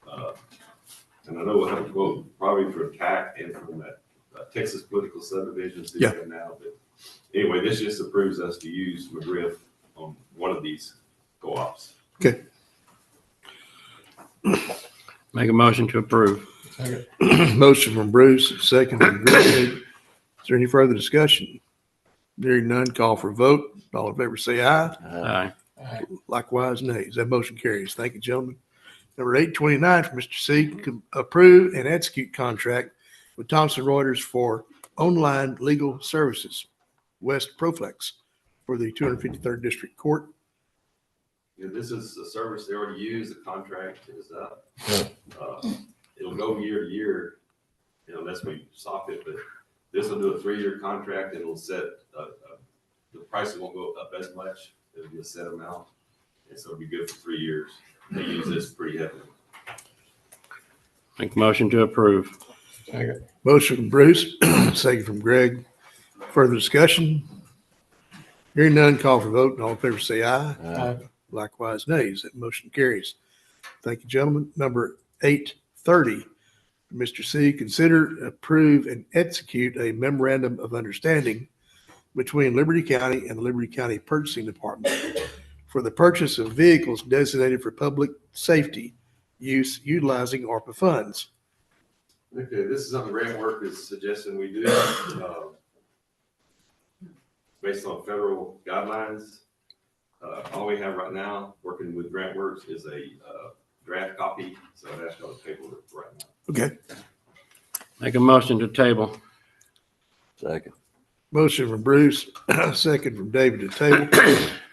And I know we'll have a quote probably for TAC and from that Texas political subdivision now. But anyway, this just approves us to use McGriff on one of these co-ops. Okay. Make a motion to approve. Motion from Bruce, second from Greg. Is there any further discussion? Hearing none, call for vote. All in favor, say aye. Aye. Likewise, nays. That motion carries. Thank you, gentlemen. Number 829 from Mr. C. Approve and execute contract with Thomson Reuters for online legal services, West Proflex, for the 253rd District Court. Yeah, this is a service they already use. The contract is up. It'll go year to year, unless we stop it, but this will do a 3-year contract and it'll set, the price won't go up as much. It'll be a set amount. And so it'll be good for 3 years. They use this pretty heavily. Make a motion to approve. Motion from Bruce, second from Greg. Further discussion? Hearing none, call for vote. All in favor, say aye. Aye. Likewise, nays. That motion carries. Thank you, gentlemen. Number 830, Mr. C. Consider, approve, and execute a memorandum of understanding between Liberty County and the Liberty County Purchasing Department for the purchase of vehicles designated for public safety use utilizing ARPA funds. Okay, this is something Grant Work is suggesting we do, based on federal guidelines. All we have right now, working with Grant Works, is a draft copy, so I'd ask y'all to table it right now. Okay. Make a motion to table. Second. Motion from Bruce, second from David to table.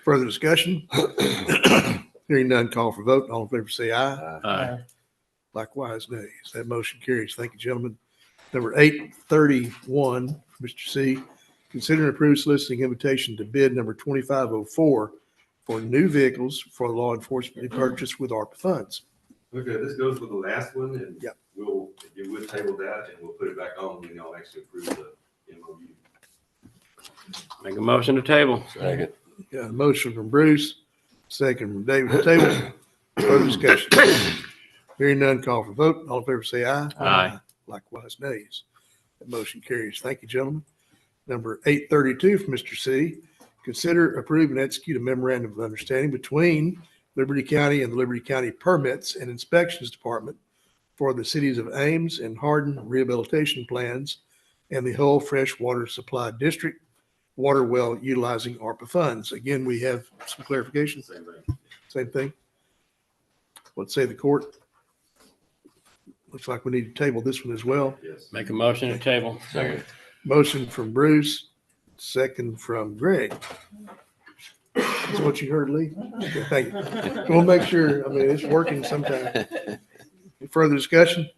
Further discussion? Hearing none, call for vote. All in favor, say aye. Aye. Likewise, nays. That motion carries. Thank you, gentlemen. Number 831, Mr. C. Consider and approve soliciting invitation to bid number 2504 for new vehicles for law enforcement to purchase with ARPA funds. Okay, this goes with the last one, and we'll, if you would table that, and we'll put it back on when y'all actually approve the MOU. Make a motion to table. Second. Got a motion from Bruce, second from David to table. Further discussion? Hearing none, call for vote. All in favor, say aye. Aye. Likewise, nays. That motion carries. Thank you, gentlemen. Number 832 from Mr. C. Consider, approve, and execute a memorandum of understanding between Liberty County and the Liberty County Permits and Inspections Department for the cities of Ames and Hardin rehabilitation plans and the Hull Freshwater Supply District water well utilizing ARPA funds. Again, we have some clarifications. Same thing. What say the court? Looks like we need to table this one as well. Yes. Make a motion to table. Motion from Bruce, second from Greg. That's what you heard, Lee? Okay, thank you. We'll make sure, I mean, it's working sometimes. Any further discussion?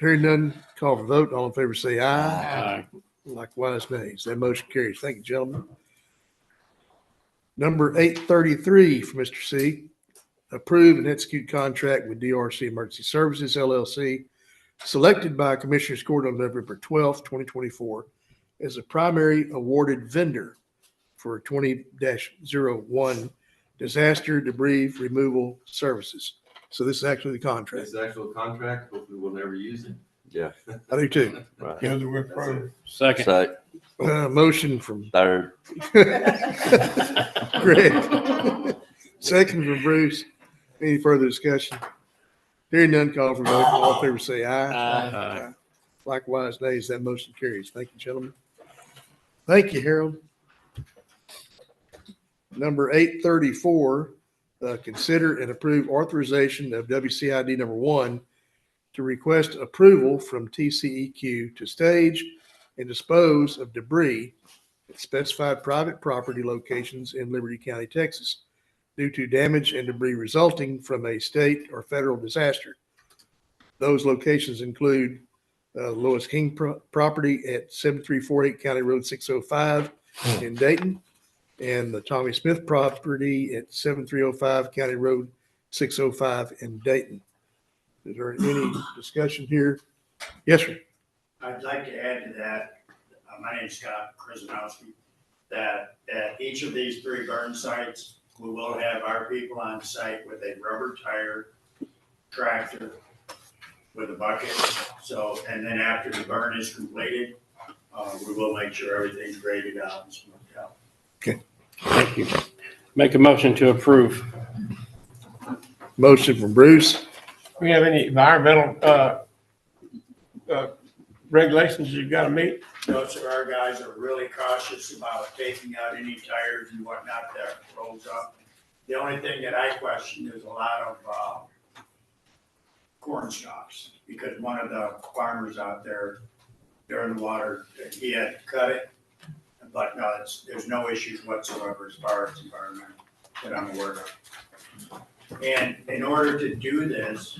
Hearing none, call for vote. All in favor say aye. Aye. Likewise, nays. That motion carries. Thank you, gentlemen. Number 833 for Mr. C. Approve and execute contract with DRC Emergency Services LLC, selected by Commissioners Court on November 12th, 2024, as a primary awarded vendor for 20-01 disaster debris removal services. So this is actually the contract. It's the actual contract, hopefully we'll never use it. Yeah. I do too. Right. Yeah, we're approved. Second. So, Motion from third. Greg. Second from Bruce. Any further discussion? Hearing none, call for vote. All in favor say aye. Aye. Likewise, nays. That motion carries. Thank you, gentlemen. Thank you, Harold. Number 834, consider and approve authorization of WCID number 1 to request approval from TCEQ to stage and dispose of debris at specified private property locations in Liberty County, Texas, due to damage and debris resulting from a state or federal disaster. Those locations include Lois King property at 7348 County Road 605 in Dayton, and the Tommy Smith property at 7305 County Road 605 in Dayton. Is there any discussion here? Yes, sir. I'd like to add to that, my name's Scott Krasinowski, that at each of these 3 burn sites, we will have our people on site with a rubber tire tractor with a bucket. So, and then after the burn is completed, we will make sure everything's graded out and smoothed out. Okay. Thank you. Make a motion to approve. Motion from Bruce. We have any environmental regulations you've got to meet? No, sir, our guys are really cautious about taking out any tires and whatnot that rolls up. The only thing that I question is a lot of corn stalks, because one of the farmers out there during the water, he had to cut it. But no, there's no issues whatsoever as far as environment that I'm aware of. And in order to do this,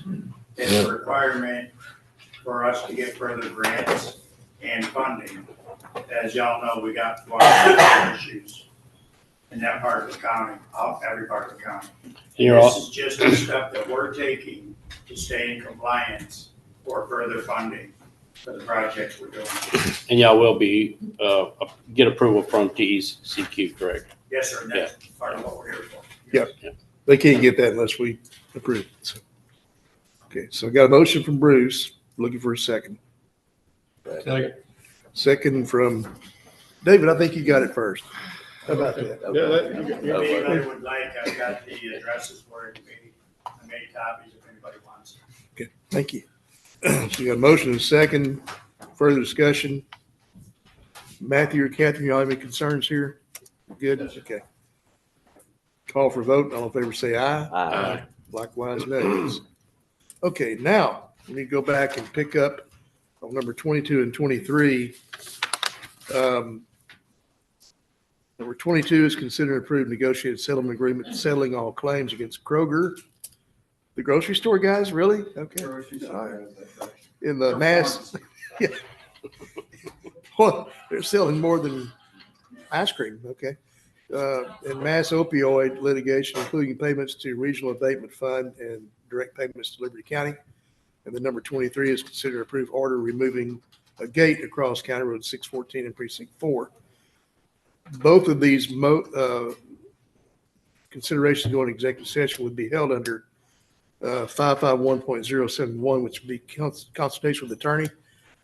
it's a requirement for us to get further grants and funding. As y'all know, we got water issues in that part of the county, every part of the county. This is just the stuff that we're taking to stay in compliance for further funding for the projects we're doing. And y'all will be, get approval from TCEQ, correct? Yes, sir, and that's part of what we're here for. Yep. They can't get that unless we approve it. So. Okay, so I got a motion from Bruce, looking for a second. Second from David. I think you got it first. How about that? If anybody would like, I've got the addresses for it. I made copies if anybody wants. Okay, thank you. So you got a motion and a second. Further discussion. Matthew or Catherine, you all have any concerns here? Good? Okay. Call for vote. All in favor say aye. Aye. Likewise, nays. Okay, now let me go back and pick up on number 22 and 23. Number 22 is consider and approve negotiated settlement agreement settling all claims against Kroger. The grocery store guys, really? Okay. All right. In the mass, yeah. Well, they're selling more than ice cream. Okay. In mass opioid litigation, including payments to Regional Abatement Fund and direct payments to Liberty County. And then number 23 is consider and approve order removing a gate across County Road 614 in Precinct 4. Both of these considerations going to executive session would be held under 551.071, which would be consultation with attorney.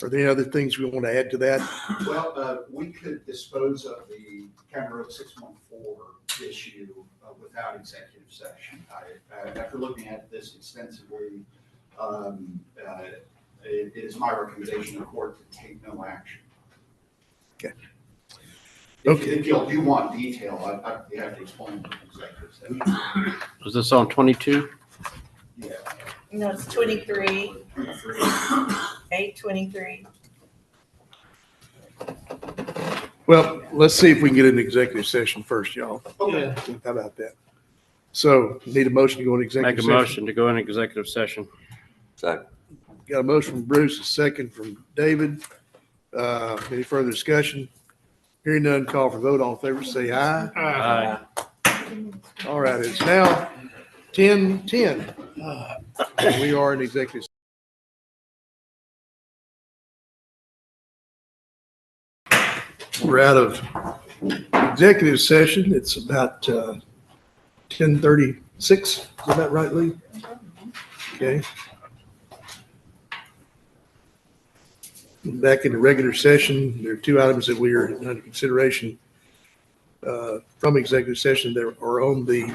Are there any other things we want to add to that? Well, we could dispose of the County Road 614 issue without executive session. After looking at this extensively, it is my recommendation to the court to take no action If you want detail, you have to explain the executive session. Was this on 22? Yeah. No, it's 23, 8:23. Well, let's see if we can get an executive session first, y'all. Okay. How about that? So need a motion to go into Make executive a session. motion to go in executive session. Second. Got a motion from Bruce, a second from David. Any further discussion? Hearing none, call for vote. All in favor, say aye. Aye. All right, it's now 10:10. We are in executive. We're out of executive session. It's about 10:36. Is that right, Lee? Okay. Back in the regular session, there are two items that we are under consideration from executive session that are on the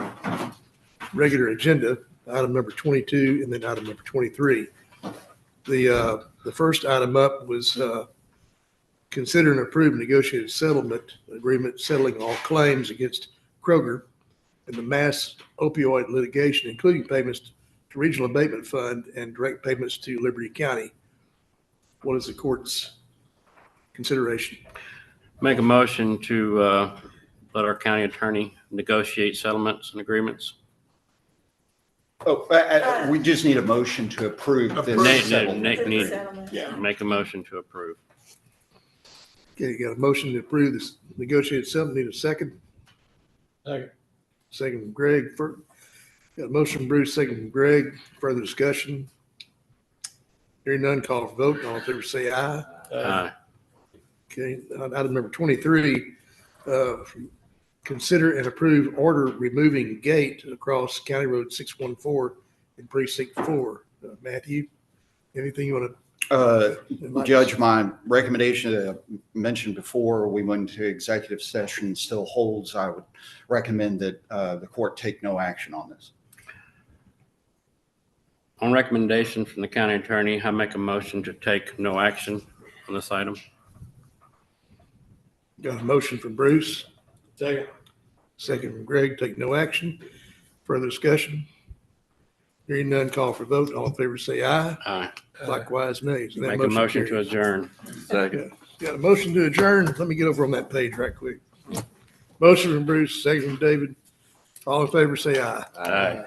regular agenda, item number 22 and then item number 23. The first item up was consider and approve negotiated settlement agreement settling all claims against Kroger and the mass opioid litigation, including payments to Regional Abatement Fund and direct payments to Liberty County. What is the court's consideration? Make a motion to let our county attorney negotiate settlements and agreements. We just need a motion to approve this Nate, settlement. Nate, need, Yeah. make a motion to approve. Okay, you got a motion to approve this negotiated settlement. Need a second? Second. Second from Greg. Got a motion from Bruce, second from Greg. Further discussion? Hearing none, call for vote. All in favor, say aye. Aye. Okay, item number 23, consider and approve order removing gate across County Road 614 in Precinct 4. Matthew, anything you want Judge, my recommendation that I mentioned before we went into executive session still holds. I would recommend that the court take no action on this. On recommendation from the county attorney, I make a motion to take no action on this item. Got a motion from Bruce, Second. second from Greg, take no action. Further discussion? Hearing none, call for vote. All in favor, say aye. Aye. Likewise, nays. And that Make a motion to carries. adjourn. Second. Got a motion to adjourn. Let me get over on that page right quick. Motion from Bruce, second from David. All in favor, say aye. Aye.